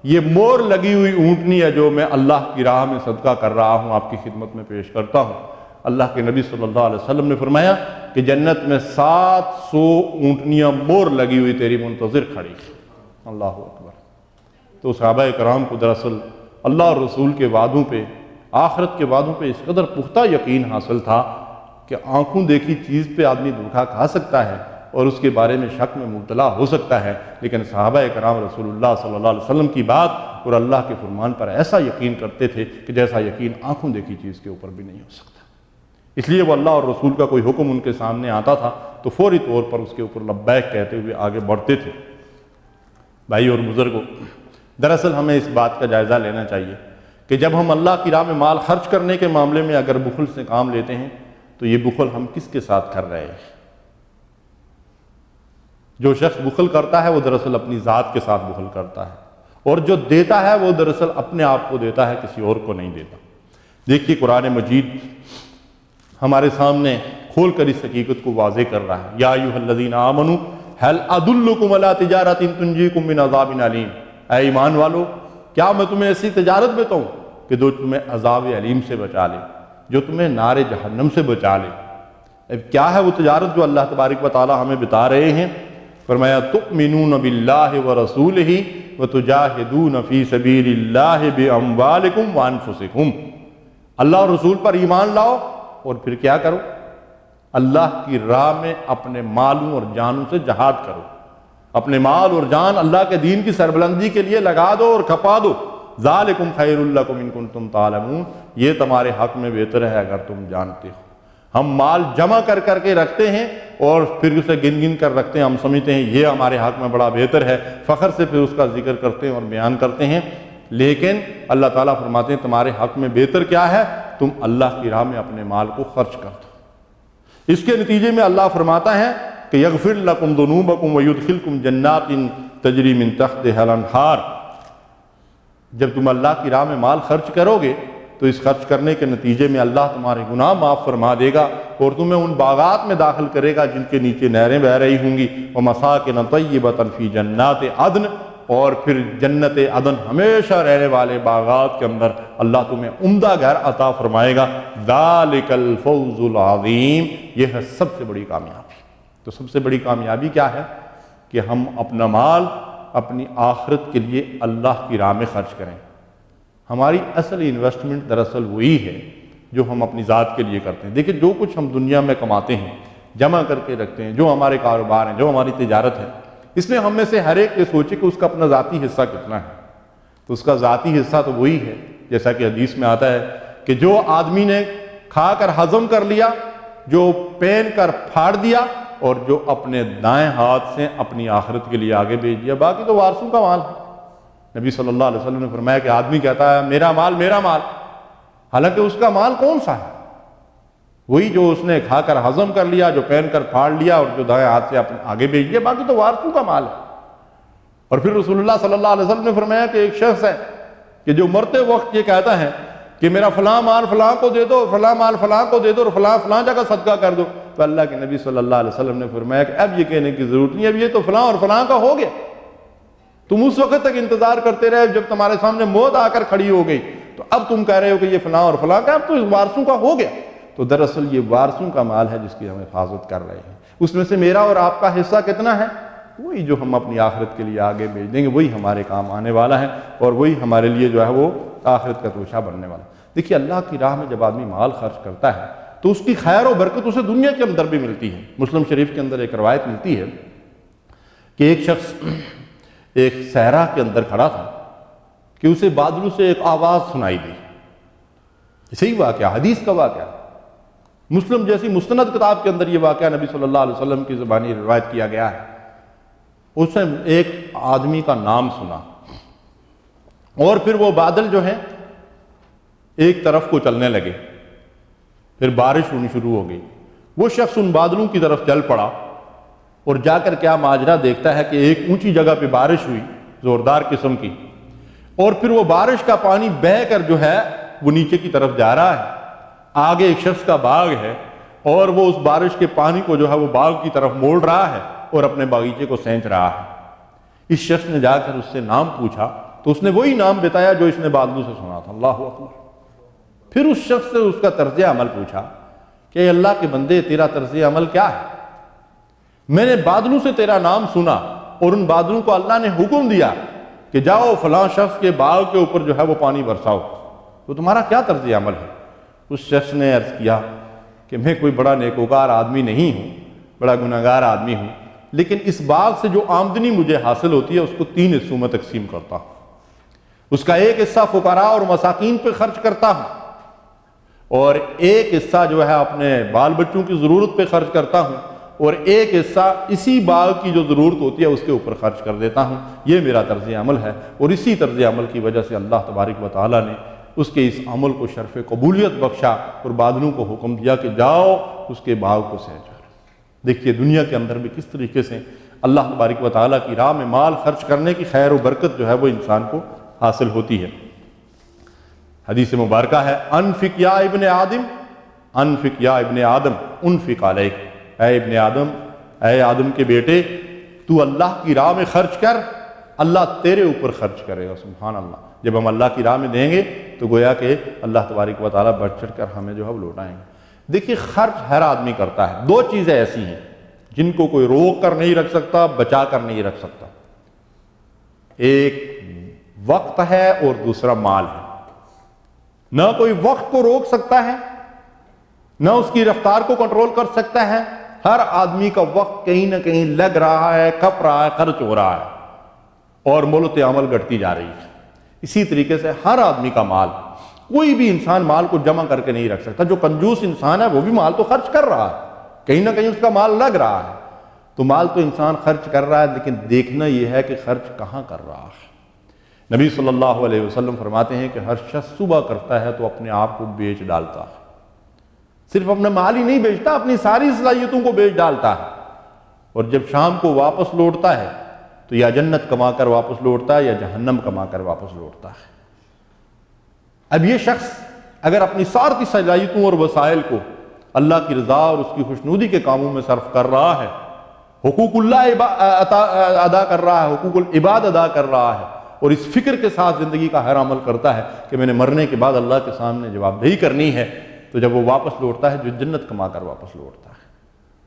یہ مور لگی ہوئی اونٹنی ہے جو میں اللہ کی راہ میں صدقہ کر رہا ہوں، آپ کی خدمت میں پیش کرتا ہوں۔ اللہ کے نبی صلی اللہ علیہ وسلم نے فرمایا کہ جنت میں 700 اونٹنیاں مور لگی ہوئی تیری منتظر کھڑی۔ اللہ اکبر! تو صحابہ کرام کو دراصل اللہ اور رسول کے وعدوں پہ، آخرت کے وعدوں پہ اس قدر پختہ یقین حاصل تھا کہ آنکھوں دیکھی چیز پہ آدمی دھوکہ کھا سکتا ہے اور اس کے بارے میں شک میں مبتلا ہو سکتا ہے، لیکن صحابہ کرام رسول اللہ صلی اللہ علیہ وسلم کی بات اور اللہ کے فرمان پر ایسا یقین کرتے تھے کہ جیسا یقین آنکھوں دیکھی چیز کے اوپر بھی نہیں ہو سکتا۔ اس لیے وہ اللہ اور رسول کا کوئی حکم ان کے سامنے آتا تھا تو فوری طور پر اس کے اوپر لبیک کہتے ہوئے آگے بڑھتے تھے۔ بھائی اور بزرگوں، دراصل ہمیں اس بات کا جائزہ لینا چاہیے کہ جب ہم اللہ کی راہ میں مال خرچ کرنے کے معاملے میں اگر بخل سے کام لیتے ہیں تو یہ بخل ہم کس کے ساتھ کر رہے ہیں؟ جو شخص بخل کرتا ہے وہ دراصل اپنی ذات کے ساتھ بخل کرتا ہے، اور جو دیتا ہے وہ دراصل اپنے آپ کو دیتا ہے، کسی اور کو نہیں دیتا۔ دیکھیے قرآن مجید ہمارے سامنے کھول کر اس حقیقت کو واضح کر رہا ہے۔ یا ایھا الذین آمنوا ھل ادلکم علی تجارۃ تنجیکم من عذاب علیم، اے ایمان والو، کیا میں تمہیں ایسی تجارت بتاؤں کہ جو تمہیں عذاب علیم سے بچا لے، جو تمہیں نار جہنم سے بچا لے۔ اب کیا ہے وہ تجارت جو اللہ تبارک و تعالی ہمیں بتا رہے ہیں؟ فرمایا تؤمنون باللہ ورسولہ وتجاہدون فی سبیل اللہ باموالکم وانفسکم، اللہ اور رسول پر ایمان لاؤ اور پھر کیا کرو؟ اللہ کی راہ میں اپنے مالوں اور جانوں سے جہاد کرو، اپنے مال اور جان اللہ کے دین کی سربلندی کے لیے لگا دو اور کھپا دو۔ ذالکم خیر لکم ان کنتم تعلمون، یہ تمہارے حق میں بہتر ہے اگر تم جانتے ہو۔ ہم مال جمع کر کر کے رکھتے ہیں اور پھر اسے گن گن کر رکھتے ہیں، ہم سمجھتے ہیں یہ ہمارے حق میں بڑا بہتر ہے، فخر سے پھر اس کا ذکر کرتے ہیں اور بیان کرتے ہیں، لیکن اللہ تعالیٰ فرماتے ہیں تمہارے حق میں بہتر کیا ہے؟ تم اللہ کی راہ میں اپنے مال کو خرچ کر دو۔ اس کے نتیجے میں اللہ فرماتا ہے کہ یغفر لکم ذنوبکم ویدخلکم جنات تجری من تحتہا الانہار، جب تم اللہ کی راہ میں مال خرچ کرو گے تو اس خرچ کرنے کے نتیجے میں اللہ تمہارے گناہ معاف فرما دے گا اور تمہیں ان باغات میں داخل کرے گا جن کے نیچے نہریں بہہ رہی ہوں گی، ومساکن طیبۃ فی جنات عدن، اور پھر جنت عدن ہمیشہ رہنے والے باغات کے اندر اللہ تمہیں عمدہ گھر عطا فرمائے گا۔ ذالک الفوز العظیم، یہ ہے سب سے بڑی کامیابی۔ تو سب سے بڑی کامیابی کیا ہے؟ کہ ہم اپنا مال اپنی آخرت کے لیے اللہ کی راہ میں خرچ کریں۔ ہماری اصل انویسٹمنٹ دراصل وہی ہے جو ہم اپنی ذات کے لیے کرتے ہیں۔ دیکھیں جو کچھ ہم دنیا میں کماتے ہیں، جمع کر کے رکھتے ہیں، جو ہمارے کاروبار ہیں، جو ہماری تجارت ہے، اس میں ہم میں سے ہر ایک یہ سوچے کہ اس کا اپنا ذاتی حصہ کتنا ہے۔ تو اس کا ذاتی حصہ تو وہی ہے جیسا کہ حدیث میں آتا ہے کہ جو آدمی نے کھا کر ہضم کر لیا، جو پہن کر پھاڑ دیا، اور جو اپنے دائیں ہاتھ سے اپنی آخرت کے لیے آگے بھیج دیا، باقی تو وارثوں کا مال ہے۔ نبی صلی اللہ علیہ وسلم نے فرمایا کہ آدمی کہتا ہے میرا مال میرا مال، حالانکہ اس کا مال کون سا ہے؟ وہی جو اس نے کھا کر ہضم کر لیا، جو پہن کر پھاڑ لیا اور جو دائیں ہاتھ سے اپنے آگے بھیج دیا، باقی تو وارثوں کا مال ہے۔ اور پھر رسول اللہ صلی اللہ علیہ وسلم نے فرمایا کہ ایک شخص ہے کہ جو مرتے وقت یہ کہتا ہے کہ میرا فلاں مال فلاں کو دے دو، فلاں مال فلاں کو دے دو، اور فلاں فلاں جگہ صدقہ کر دو، تو اللہ کے نبی صلی اللہ علیہ وسلم نے فرمایا کہ اب یہ کہنے کی ضرورت نہیں، اب یہ تو فلاں اور فلاں کا ہو گیا۔ تم اس وقت تک انتظار کرتے رہے جب تمہارے سامنے موت آ کر کھڑی ہو گئی، تو اب تم کہہ رہے ہو کہ یہ فلاں اور فلاں کا، اب تو اس وارثوں کا ہو گیا۔ تو دراصل یہ وارثوں کا مال ہے جس کی ہم حفاظت کر رہے ہیں۔ اس میں سے میرا اور آپ کا حصہ کتنا ہے؟ وہی جو ہم اپنی آخرت کے لیے آگے بھیج دیں گے، وہی ہمارے کام آنے والا ہے اور وہی ہمارے لیے جو ہے وہ آخرت کا توشہ بننے والا ہے۔ دیکھیے اللہ کی راہ میں جب آدمی مال خرچ کرتا ہے تو اس کی خیر و برکت اسے دنیا کے اندر بھی ملتی ہے۔ مسلم شریف کے اندر ایک روایت ملتی ہے کہ ایک شخص ایک صحرا کے اندر کھڑا تھا کہ اسے بادلوں سے ایک آواز سنائی دی۔ صحیح واقعہ، حدیث کا واقعہ، مسلم جیسی مستند کتاب کے اندر یہ واقعہ نبی صلی اللہ علیہ وسلم کی زبانی روایت کیا گیا ہے۔ اس نے ایک آدمی کا نام سنا اور پھر وہ بادل جو ہیں ایک طرف کو چلنے لگے، پھر بارش ہونی شروع ہو گئی۔ وہ شخص ان بادلوں کی طرف چل پڑا اور جا کر کیا ماجرا دیکھتا ہے کہ ایک اونچی جگہ پہ بارش ہوئی زوردار قسم کی، اور پھر وہ بارش کا پانی بہہ کر جو ہے وہ نیچے کی طرف جا رہا ہے۔ آگے ایک شخص کا باغ ہے اور وہ اس بارش کے پانی کو جو ہے وہ باغ کی طرف موڑ رہا ہے اور اپنے باغیچے کو سینچ رہا ہے۔ اس شخص نے جا کر اس سے نام پوچھا تو اس نے وہی نام بتایا جو اس نے بادلوں سے سنا تھا۔ اللہ اکبر۔ پھر اس شخص سے اس کا طرز عمل پوچھا کہ اے اللہ کے بندے، تیرا طرز عمل کیا ہے؟ میں نے بادلوں سے تیرا نام سنا اور ان بادلوں کو اللہ نے حکم دیا کہ جاؤ فلاں شخص کے باغ کے اوپر جو ہے وہ پانی برساؤ، تو تمہارا کیا طرز عمل ہے؟ اس شخص نے عرض کیا کہ میں کوئی بڑا نیکوکار آدمی نہیں ہوں، بڑا گناہگار آدمی ہوں، لیکن اس باغ سے جو آمدنی مجھے حاصل ہوتی ہے اس کو 3 حصوں میں تقسیم کرتا ہوں۔ اس کا ایک حصہ فقراء اور مساکین پہ خرچ کرتا ہوں اور ایک حصہ جو ہے اپنے بال بچوں کی ضرورت پہ خرچ کرتا ہوں اور ایک حصہ اسی باغ کی جو ضرورت ہوتی ہے اس کے اوپر خرچ کر دیتا ہوں۔ یہ میرا طرز عمل ہے، اور اسی طرز عمل کی وجہ سے اللہ تبارک و تعالیٰ نے اس کے اس عمل کو شرف قبولیت بخشا اور بادلوں کو حکم دیا کہ جاؤ اس کے باغ کو سینچو۔ دیکھیے دنیا کے اندر بھی کس طریقے سے اللہ تبارک و تعالیٰ کی راہ میں مال خرچ کرنے کی خیر و برکت جو ہے وہ انسان کو حاصل ہوتی ہے۔ حدیث مبارکہ ہے انفق یا ابن آدم، انفق یا ابن آدم انفق علیک، اے ابن آدم، اے آدم کے بیٹے، تو اللہ کی راہ میں خرچ کر، اللہ تیرے اوپر خرچ کرے گا۔ سبحان اللہ۔ جب ہم اللہ کی راہ میں دیں گے تو گویا کہ اللہ تبارک و تعالیٰ بڑھ چڑھ کر ہمیں جو ہے وہ لوٹائیں گے۔ دیکھیے خرچ ہر آدمی کرتا ہے۔ 2 چیزیں ایسی ہیں جن کو کوئی روک کر نہیں رکھ سکتا، بچا کر نہیں رکھ سکتا، ایک وقت ہے اور دوسرا مال ہے۔ نہ کوئی وقت کو روک سکتا ہے، نہ اس کی رفتار کو کنٹرول کر سکتا ہے۔ ہر آدمی کا وقت کہیں نہ کہیں لگ رہا ہے، کھپ رہا ہے، خرچ ہو رہا ہے اور مولت عمل گھٹتی جا رہی ہے۔ اسی طریقے سے ہر آدمی کا مال، کوئی بھی انسان مال کو جمع کر کے نہیں رکھ سکتا۔ جو کنجوس انسان ہے وہ بھی مال تو خرچ کر رہا ہے، کہیں نہ کہیں اس کا مال لگ رہا ہے۔ تو مال تو انسان خرچ کر رہا ہے، لیکن دیکھنا یہ ہے کہ خرچ کہاں کر رہا ہے۔ نبی صلی اللہ علیہ وسلم فرماتے ہیں کہ ہر شخص صبح کرتا ہے تو اپنے آپ کو بیچ ڈالتا ہے۔ صرف اپنا مال ہی نہیں بیچتا، اپنی ساری صلاحیتوں کو بیچ ڈالتا ہے، اور جب شام کو واپس لوٹتا ہے تو یا جنت کما کر واپس لوٹتا ہے یا جہنم کما کر واپس لوٹتا ہے۔ اب یہ شخص اگر اپنی ساری صلاحیتوں اور وسائل کو اللہ کی رضا اور اس کی خوشنودی کے کاموں میں صرف کر رہا ہے، حقوق اللہ ادا کر رہا ہے، حقوق العباد ادا کر رہا ہے، اور اس فکر کے ساتھ زندگی کا ہر عمل کرتا ہے کہ میں نے مرنے کے بعد اللہ کے سامنے جواب دہی کرنی ہے، تو جب وہ واپس لوٹتا ہے جو جنت کما کر واپس لوٹتا ہے۔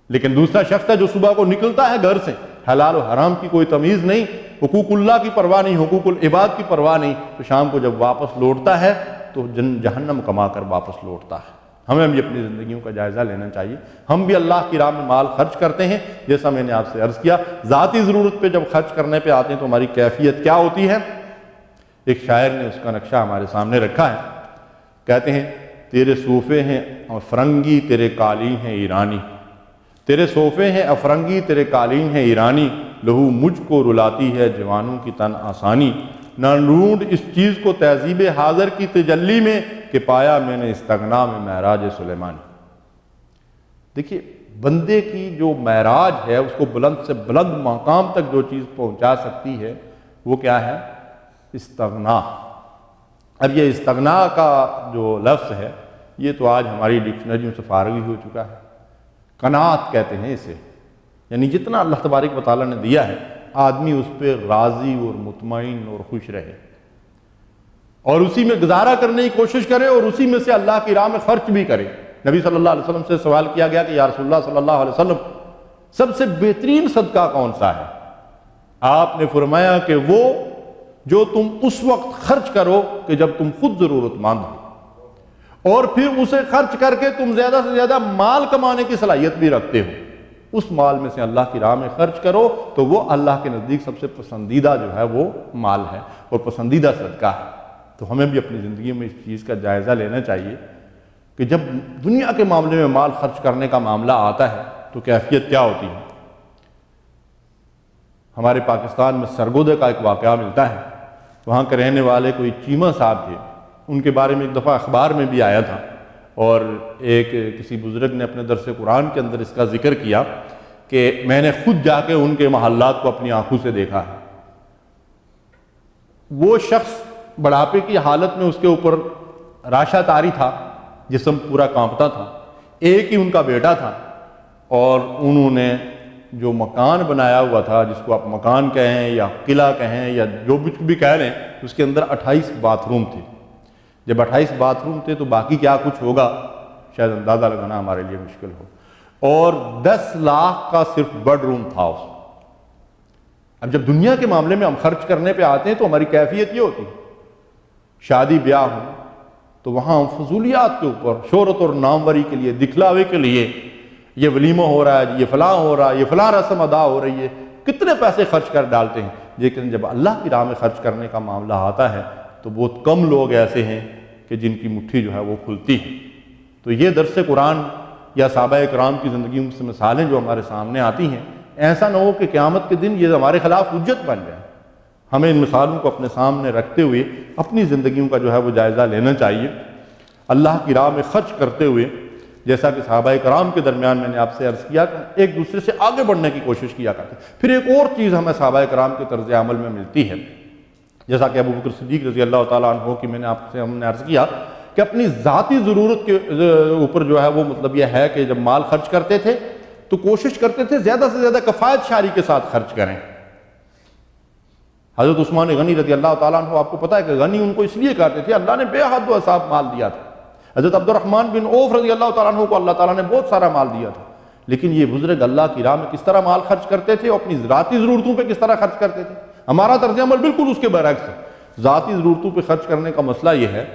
لیکن دوسرا شخص ہے جو صبح کو نکلتا ہے گھر سے، حلال و حرام کی کوئی تمیز نہیں، حقوق اللہ کی پرواہ نہیں، حقوق العباد کی پرواہ نہیں، تو شام کو جب واپس لوٹتا ہے تو جہنم کما کر واپس لوٹتا ہے۔ ہمیں بھی اپنی زندگیوں کا جائزہ لینا چاہیے۔ ہم بھی اللہ کی راہ میں مال خرچ کرتے ہیں، جیسا میں نے آپ سے عرض کیا، ذاتی ضرورت پہ جب خرچ کرنے پہ آتے ہیں تو ہماری کیفیت کیا ہوتی ہے؟ ایک شاعر نے اس کا نقشہ ہمارے سامنے رکھا ہے، کہتے ہیں تیرے صوفے ہیں افرنگی تیرے قالین ہیں ایرانی، تیرے صوفے ہیں افرنگی تیرے قالین ہیں ایرانی، لہو مجھ کو رلاتی ہے جوانوں کی تن آسانی، نہ ڈھونڈ اس چیز کو تہذیب حاضر کی تجلی میں کہ پایا میں نے استغنا میں معراج سلیمانی۔ دیکھیے بندے کی جو معراج ہے اس کو بلند سے بلند مقام تک جو چیز پہنچا سکتی ہے وہ کیا ہے؟ استغنا۔ اب یہ استغنا کا جو لفظ ہے یہ تو آج ہماری ڈکشنریوں سے فارغ ہی ہو چکا ہے۔ قناعت کہتے ہیں اسے، یعنی جتنا اللہ تبارک و تعالیٰ نے دیا ہے آدمی اس پہ راضی اور مطمئن اور خوش رہے اور اسی میں گزارا کرنے کی کوشش کرے اور اسی میں سے اللہ کی راہ میں خرچ بھی کرے۔ نبی صلی اللہ علیہ وسلم سے سوال کیا گیا کہ یا رسول اللہ صلی اللہ علیہ وسلم سب سے بہترین صدقہ کون سا ہے؟ آپ نے فرمایا کہ وہ جو تم اس وقت خرچ کرو کہ جب تم خود ضرورت مند ہو، اور پھر اسے خرچ کر کے تم زیادہ سے زیادہ مال کمانے کی صلاحیت بھی رکھتے ہو، اس مال میں سے اللہ کی راہ میں خرچ کرو تو وہ اللہ کے نزدیک سب سے پسندیدہ جو ہے وہ مال ہے اور پسندیدہ صدقہ ہے۔ تو ہمیں بھی اپنی زندگی میں اس چیز کا جائزہ لینا چاہیے کہ جب دنیا کے معاملے میں مال خرچ کرنے کا معاملہ آتا ہے تو کیفیت کیا ہوتی ہے۔ ہمارے پاکستان میں سرگودے کا ایک واقعہ ملتا ہے، وہاں کے رہنے والے کوئی چیمہ صاحب تھے، ان کے بارے میں ایک دفعہ اخبار میں بھی آیا تھا، اور کسی بزرگ نے اپنے درس قرآن کے اندر اس کا ذکر کیا کہ میں نے خود جا کے ان کے محلات کو اپنی آنکھوں سے دیکھا ہے۔ وہ شخص بڑھاپے کی حالت میں اس کے اوپر راشا طاری تھا، جسم پورا کانپتا تھا، ایک ہی ان کا بیٹا تھا، اور انہوں نے جو مکان بنایا ہوا تھا، جس کو آپ مکان کہیں یا قلعہ کہیں یا جو بھی کہہ لیں، اس کے اندر 28 باتھ روم تھے۔ جب 28 باتھ روم تھے تو باقی کیا کچھ ہوگا شاید اندازہ لگانا ہمارے لیے مشکل ہو، اور 10 لاکھ کا صرف بیڈ روم تھا اس میں۔ اب جب دنیا کے معاملے میں ہم خرچ کرنے پہ آتے ہیں تو ہماری کیفیت یہ ہوتی ہے، شادی بیاہ ہو تو وہاں ہم فضولیات کے اوپر شہرت اور ناموری کے لیے، دکھلاوے کے لیے، یہ ولیمہ ہو رہا ہے، یہ فلاں ہو رہا ہے، یہ فلاں رسم ادا ہو رہی ہے، کتنے پیسے خرچ کر ڈالتے ہیں۔ لیکن جب اللہ کی راہ میں خرچ کرنے کا معاملہ آتا ہے تو بہت کم لوگ ایسے ہیں کہ جن کی مٹھی جو ہے وہ کھلتی ہے۔ تو یہ درس قرآن یا صحابہ کرام کی زندگی سے مثالیں جو ہمارے سامنے آتی ہیں، ایسا نہ ہو کہ قیامت کے دن یہ ہمارے خلاف حجت بن جائے۔ ہمیں ان مثالوں کو اپنے سامنے رکھتے ہوئے اپنی زندگیوں کا جو ہے وہ جائزہ لینا چاہیے، اللہ کی راہ میں خرچ کرتے ہوئے، جیسا کہ صحابہ کرام کے درمیان میں نے آپ سے عرض کیا کہ ایک دوسرے سے آگے بڑھنے کی کوشش کیا کرتے ہیں۔ پھر ایک اور چیز ہمیں صحابہ کرام کے طرز عمل میں ملتی ہے، جیسا کہ ابو بکر صدیق رضی اللہ تعالیٰ عنہ کی میں نے آپ سے ہم نے عرض کیا کہ اپنی ذاتی ضرورت کے اوپر جو ہے وہ مطلب یہ ہے کہ جب مال خرچ کرتے تھے تو کوشش کرتے تھے زیادہ سے زیادہ کفایت شاری کے ساتھ خرچ کریں۔ حضرت عثمان غنی رضی اللہ تعالیٰ عنہ، آپ کو پتہ ہے کہ غنی ان کو اس لیے کہتے تھے، اللہ نے بے حد و حساب مال دیا تھا۔ حضرت عبد الرحمن بن عوف رضی اللہ تعالیٰ عنہ کو اللہ تعالیٰ نے بہت سارا مال دیا تھا، لیکن یہ بزرگ اللہ کی راہ میں کس طرح مال خرچ کرتے تھے اور اپنی ذاتی ضرورتوں پہ کس طرح خرچ کرتے تھے۔ ہمارا طرز عمل بالکل اس کے برعکس ہے۔ ذاتی ضرورتوں پہ خرچ کرنے کا مسئلہ یہ ہے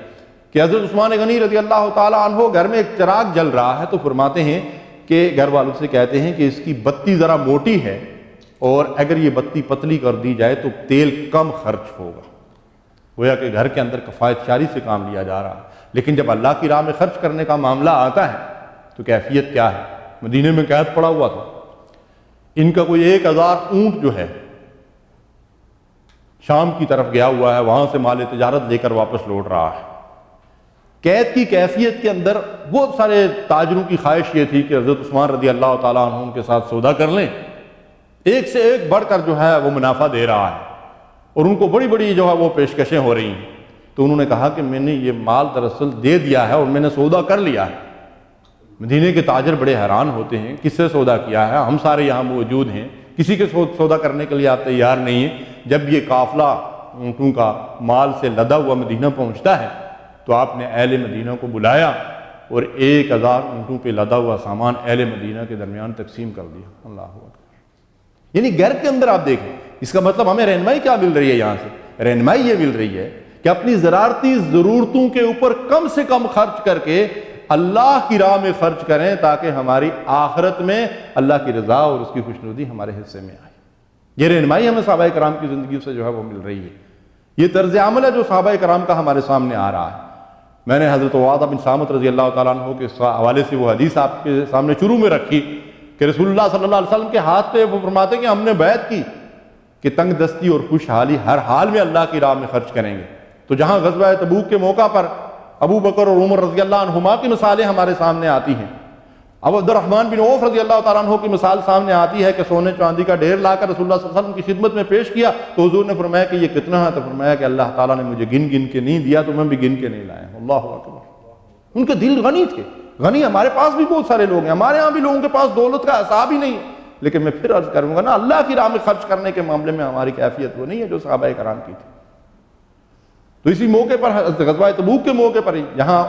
کہ حضرت عثمان غنی رضی اللہ تعالیٰ عنہ گھر میں ایک چراغ جل رہا ہے تو فرماتے ہیں کہ گھر والوں سے کہتے ہیں کہ اس کی بتی ذرا موٹی ہے اور اگر یہ بتی پتلی کر دی جائے تو تیل کم خرچ ہوگا۔ گویا کہ گھر کے اندر کفایت شاری سے کام لیا جا رہا ہے، لیکن جب اللہ کی راہ میں خرچ کرنے کا معاملہ آتا ہے تو کیفیت کیا ہے۔ مدینے میں قحط پڑا ہوا تھا، ان کا کوئی 1000 اونٹ جو ہے شام کی طرف گیا ہوا ہے، وہاں سے مال تجارت لے کر واپس لوٹ رہا ہے۔ قید کی کیفیت کے اندر بہت سارے تاجروں کی خواہش یہ تھی کہ حضرت عثمان رضی اللہ تعالیٰ عنہ کے ساتھ سودا کر لیں، ایک سے ایک بڑھ کر جو ہے وہ منافع دے رہا ہے اور ان کو بڑی بڑی جو ہے وہ پیشکشیں ہو رہی ہیں۔ تو انہوں نے کہا کہ میں نے یہ مال دراصل دے دیا ہے اور میں نے سودا کر لیا ہے۔ مدینے کے تاجر بڑے حیران ہوتے ہیں، کس سے سودا کیا ہے، ہم سارے یہاں موجود ہیں، کسی کے سودا کرنے کے لیے آپ تیار نہیں ہیں۔ جب یہ قافلہ اونٹوں کا مال سے لدا ہوا مدینہ پہنچتا ہے تو آپ نے اہل مدینہ کو بلایا اور 1000 اونٹوں پہ لدا ہوا سامان اہل مدینہ کے درمیان تقسیم کر دیا۔ اللہ اکبر۔ یعنی گھر کے اندر آپ دیکھیں، اس کا مطلب ہمیں رہنمائی کیا مل رہی ہے یہاں سے؟ رہنمائی یہ مل رہی ہے کہ اپنی زراعتی ضرورتوں کے اوپر کم سے کم خرچ کر کے اللہ کی راہ میں خرچ کریں تاکہ ہماری آخرت میں اللہ کی رضا اور اس کی خوشنودی ہمارے حصے میں آئے۔ یہ رہنمائی ہمیں صحابہ کرام کی زندگی سے جو ہے وہ مل رہی ہے۔ یہ طرز عمل ہے جو صحابہ کرام کا ہمارے سامنے آ رہا ہے۔ میں نے حضرت عبادہ بن صامت رضی اللہ تعالیٰ عنہ کے حوالے سے وہ حدیث آپ کے سامنے شروع میں رکھی کہ رسول اللہ صلی اللہ علیہ وسلم کے ہاتھ پہ وہ فرماتے کہ ہم نے بیعت کی کہ تنگ دستی اور خوشحالی ہر حال میں اللہ کی راہ میں خرچ کریں گے۔ تو جہاں غزوہ تبوک کے موقع پر ابو بکر اور عمر رضی اللہ عنہما کی مثالیں ہمارے سامنے آتی ہیں، اب عبد الرحمن بن عوف رضی اللہ تعالیٰ عنہ کی مثال سامنے آتی ہے کہ سونے چاندی کا ڈھیر لا کر رسول اللہ صلی اللہ علیہ وسلم کی خدمت میں پیش کیا تو حضور نے فرمایا کہ یہ کتنا ہے؟ تو فرمایا کہ اللہ تعالیٰ نے مجھے گن گن کے نہیں دیا تو میں بھی گن کے نہیں لایا۔ اللہ اکبر۔ ان کے دل غنی تھے۔ غنی ہمارے پاس بھی بہت سارے لوگ ہیں، ہمارے ہاں بھی لوگوں کے پاس دولت کا حساب ہی نہیں ہے، لیکن میں پھر عرض کروں گا نا، اللہ کی راہ میں خرچ کرنے کے معاملے میں ہماری کیفیت وہ نہیں ہے جو صحابہ کرام کی تھی۔ تو اسی موقع پر غزوہ تبوک کے موقع پر یہاں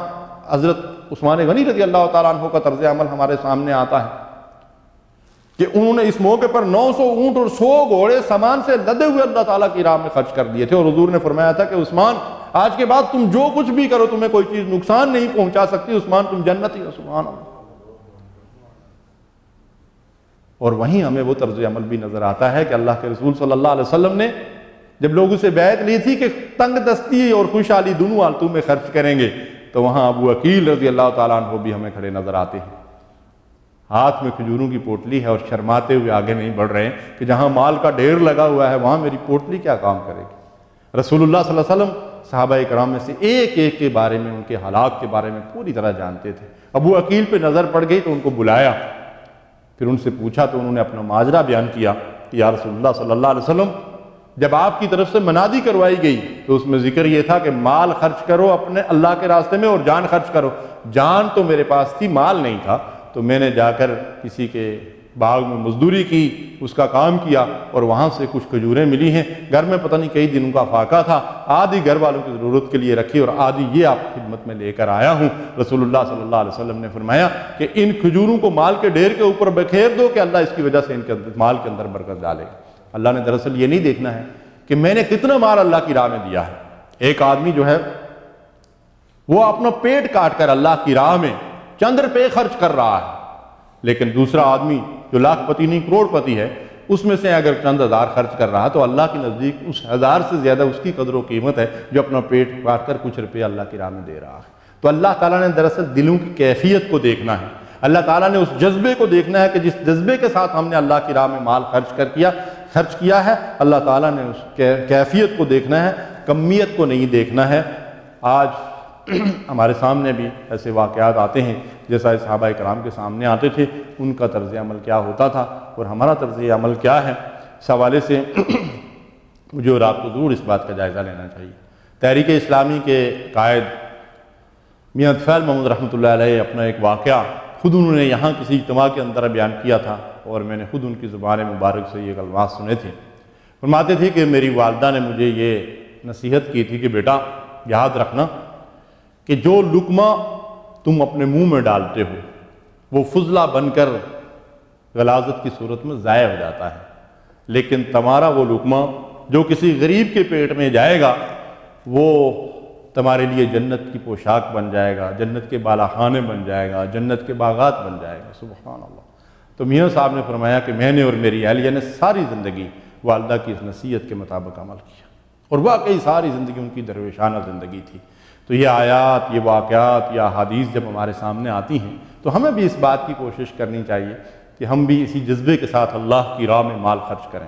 حضرت عثمان غنی رضی اللہ تعالیٰ عنہ کا طرز عمل ہمارے سامنے آتا ہے کہ انہوں نے اس موقع پر 900 اونٹ اور 100 گھوڑے سامان سے لدے ہوئے اللہ تعالیٰ کی راہ میں خرچ کر دیے تھے، اور حضور نے فرمایا تھا کہ عثمان آج کے بعد تم جو کچھ بھی کرو تمہیں کوئی چیز نقصان نہیں پہنچا سکتی، عثمان تم جنتی ہو۔ سبحان اللہ۔ اور وہیں ہمیں وہ طرز عمل بھی نظر آتا ہے کہ اللہ کے رسول صلی اللہ علیہ وسلم نے جب لوگوں سے بیعت لی تھی کہ تنگ دستی اور خوشحالی دونوں حالتوں میں خرچ کریں گے، تو وہاں ابو عقیل رضی اللہ تعالیٰ عنہ بھی ہمیں کھڑے نظر آتے ہیں، ہاتھ میں کھجوروں کی پوٹلی ہے اور شرماتے ہوئے آگے نہیں بڑھ رہے ہیں کہ جہاں مال کا ڈھیر لگا ہوا ہے وہاں میری پوٹلی کیا کام کرے گی۔ رسول اللہ صلی اللہ علیہ وسلم صحابہ کرام میں سے ایک ایک کے بارے میں، ان کے حالات کے بارے میں پوری طرح جانتے تھے۔ ابو عقیل پہ نظر پڑ گئی تو ان کو بلایا، پھر ان سے پوچھا تو انہوں نے اپنا ماجرا بیان کیا کہ یا رسول اللہ صلی اللہ علیہ وسلم، جب آپ کی طرف سے منادی کروائی گئی تو اس میں ذکر یہ تھا کہ مال خرچ کرو اپنے اللہ کے راستے میں اور جان خرچ کرو۔ جان تو میرے پاس تھی، مال نہیں تھا، تو میں نے جا کر کسی کے باغ میں مزدوری کی، اس کا کام کیا اور وہاں سے کچھ کھجوریں ملی ہیں، گھر میں پتہ نہیں کئی دنوں کا فاقہ تھا، آدھی گھر والوں کی ضرورت کے لیے رکھی اور آدھی یہ آپ کی خدمت میں لے کر آیا ہوں۔ رسول اللہ صلی اللہ علیہ وسلم نے فرمایا کہ ان کھجوروں کو مال کے ڈھیر کے اوپر بکھیر دو کہ اللہ اس کی وجہ سے ان کے مال کے اندر برکت ڈالے گا۔ اللہ نے دراصل یہ نہیں دیکھنا ہے کہ میں نے کتنا مال اللہ کی راہ میں دیا ہے۔ ایک آدمی جو ہے وہ اپنا پیٹ کاٹ کر اللہ کی راہ میں چند روپے خرچ کر رہا ہے، لیکن دوسرا آدمی جو لاکھ پتی نہیں کروڑ پتی ہے، اس میں سے اگر چند ہزار خرچ کر رہا تو اللہ کے نزدیک اس ہزار سے زیادہ اس کی قدر و قیمت ہے جو اپنا پیٹ کاٹ کر کچھ روپے اللہ کی راہ میں دے رہا ہے۔ تو اللہ تعالیٰ نے دراصل دلوں کی کیفیت کو دیکھنا ہے، اللہ تعالیٰ نے اس جذبے کو دیکھنا ہے کہ جس جذبے کے ساتھ ہم نے اللہ کی راہ میں مال خرچ کیا ہے، اللہ تعالیٰ نے اس کیفیت کو دیکھنا ہے، کمیت کو نہیں دیکھنا ہے۔ آج ہمارے سامنے بھی ایسے واقعات آتے ہیں جیسا صحابہ کرام کے سامنے آتے تھے، ان کا طرز عمل کیا ہوتا تھا اور ہمارا طرز عمل کیا ہے، اس حوالے سے مجھے اور آپ کو ضرور اس بات کا جائزہ لینا چاہیے۔ تحریک اسلامی کے قائد میاں طفیل محمود رحمۃ اللہ علیہ اپنا ایک واقعہ خود انہوں نے یہاں کسی اجتماع کے اندر بیان کیا تھا اور میں نے خود ان کی زبان مبارک سے یہ کلمات سنے تھے۔ فرماتے تھے کہ میری والدہ نے مجھے یہ نصیحت کی تھی کہ بیٹا یاد رکھنا کہ جو لقمہ تم اپنے منہ میں ڈالتے ہو وہ فضلہ بن کر غلاظت کی صورت میں ضائع ہو جاتا ہے، لیکن تمہارا وہ لقمہ جو کسی غریب کے پیٹ میں جائے گا وہ تمہارے لیے جنت کی پوشاک بن جائے گا، جنت کے بالا خانے بن جائے گا، جنت کے باغات بن جائے گا۔ سبحان اللہ۔ تو میاں صاحب نے فرمایا کہ میں نے اور میری اہلیہ نے ساری زندگی والدہ کی اس نصیحت کے مطابق عمل کیا اور واقعی ساری زندگی ان کی درویشانہ زندگی تھی۔ تو یہ آیات، یہ واقعات یا احادیث جب ہمارے سامنے آتی ہیں تو ہمیں بھی اس بات کی کوشش کرنی چاہیے کہ ہم بھی اسی جذبے کے ساتھ اللہ کی راہ میں مال خرچ کریں۔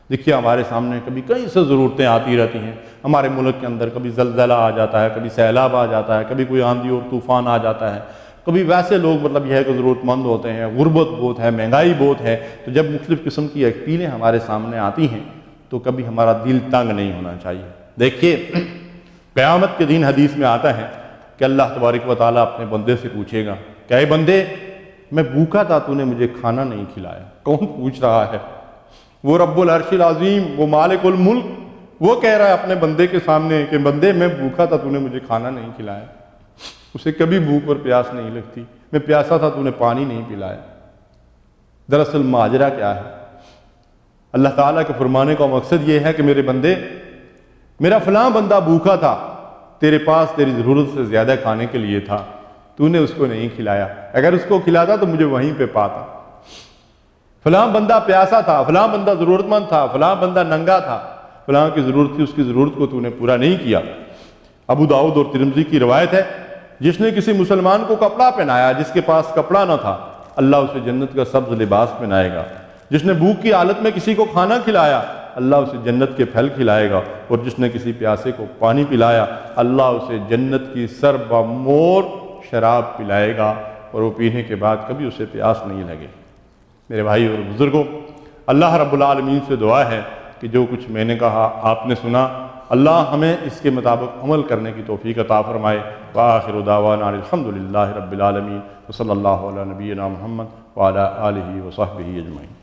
دیکھیے ہمارے سامنے کبھی کئی سے ضرورتیں آتی رہتی ہیں، ہمارے ملک کے اندر کبھی زلزلہ آ جاتا ہے، کبھی سیلاب آ جاتا ہے، کبھی کوئی آندھی اور طوفان آ جاتا ہے، کبھی ویسے لوگ مطلب یہ ہے کہ ضرورت مند ہوتے ہیں، غربت بہت ہے، مہنگائی بہت ہے، تو جب مختلف قسم کی اپیلیں ہمارے سامنے آتی ہیں تو کبھی ہمارا دل تنگ نہیں ہونا چاہیے۔ دیکھیے قیامت کے دن حدیث میں آتا ہے کہ اللہ تبارک و تعالیٰ اپنے بندے سے پوچھے گا کہ اے بندے میں بھوکا تھا تو نے مجھے کھانا نہیں کھلایا۔ کون پوچھ رہا ہے؟ وہ رب العرش العظیم، وہ مالک الملک، وہ کہہ رہا ہے اپنے بندے کے سامنے کہ بندے میں بھوکا تھا تو نے مجھے کھانا نہیں کھلایا۔ اسے کبھی بھوک اور پیاس نہیں لگتی، میں پیاسا تھا تو نے پانی نہیں پلایا۔ دراصل ماجرا کیا ہے؟ اللہ تعالیٰ کے فرمانے کا مقصد یہ ہے کہ میرے بندے میرا فلاں بندہ بھوکا تھا، تیرے پاس تیری ضرورت سے زیادہ کھانے کے لیے تھا، تو نے اس کو نہیں کھلایا، اگر اس کو کھلاتا تو مجھے وہیں پہ پاتا۔ فلاں بندہ پیاسا تھا، فلاں بندہ ضرورت مند تھا، فلاں بندہ ننگا تھا، فلاں کی ضرورت تھی، اس کی ضرورت کو تو نے پورا نہیں کیا۔ ابو داؤد اور ترمذی کی روایت ہے، جس نے کسی مسلمان کو کپڑا پہنایا جس کے پاس کپڑا نہ تھا، اللہ اسے جنت کا سبز لباس پہنائے گا۔ جس نے بھوک کی حالت میں کسی کو کھانا کھلایا، اللہ اسے جنت کے پھل کھلائے گا، اور جس نے کسی پیاسے کو پانی پلایا، اللہ اسے جنت کی سربمور شراب پلائے گا، اور وہ پینے کے بعد کبھی اسے پیاس نہیں لگے۔ میرے بھائی اور بزرگوں، اللہ رب العالمین سے دعا ہے کہ جو کچھ میں نے کہا آپ نے سنا، اللہ ہمیں اس کے مطابق عمل کرنے کی توفیق عطا فرمائے۔ وآخر دعوانا الحمدللہ رب العالمین، وصلی اللہ علی نبینا محمد وعلی آلہ وصحبہ اجمعین۔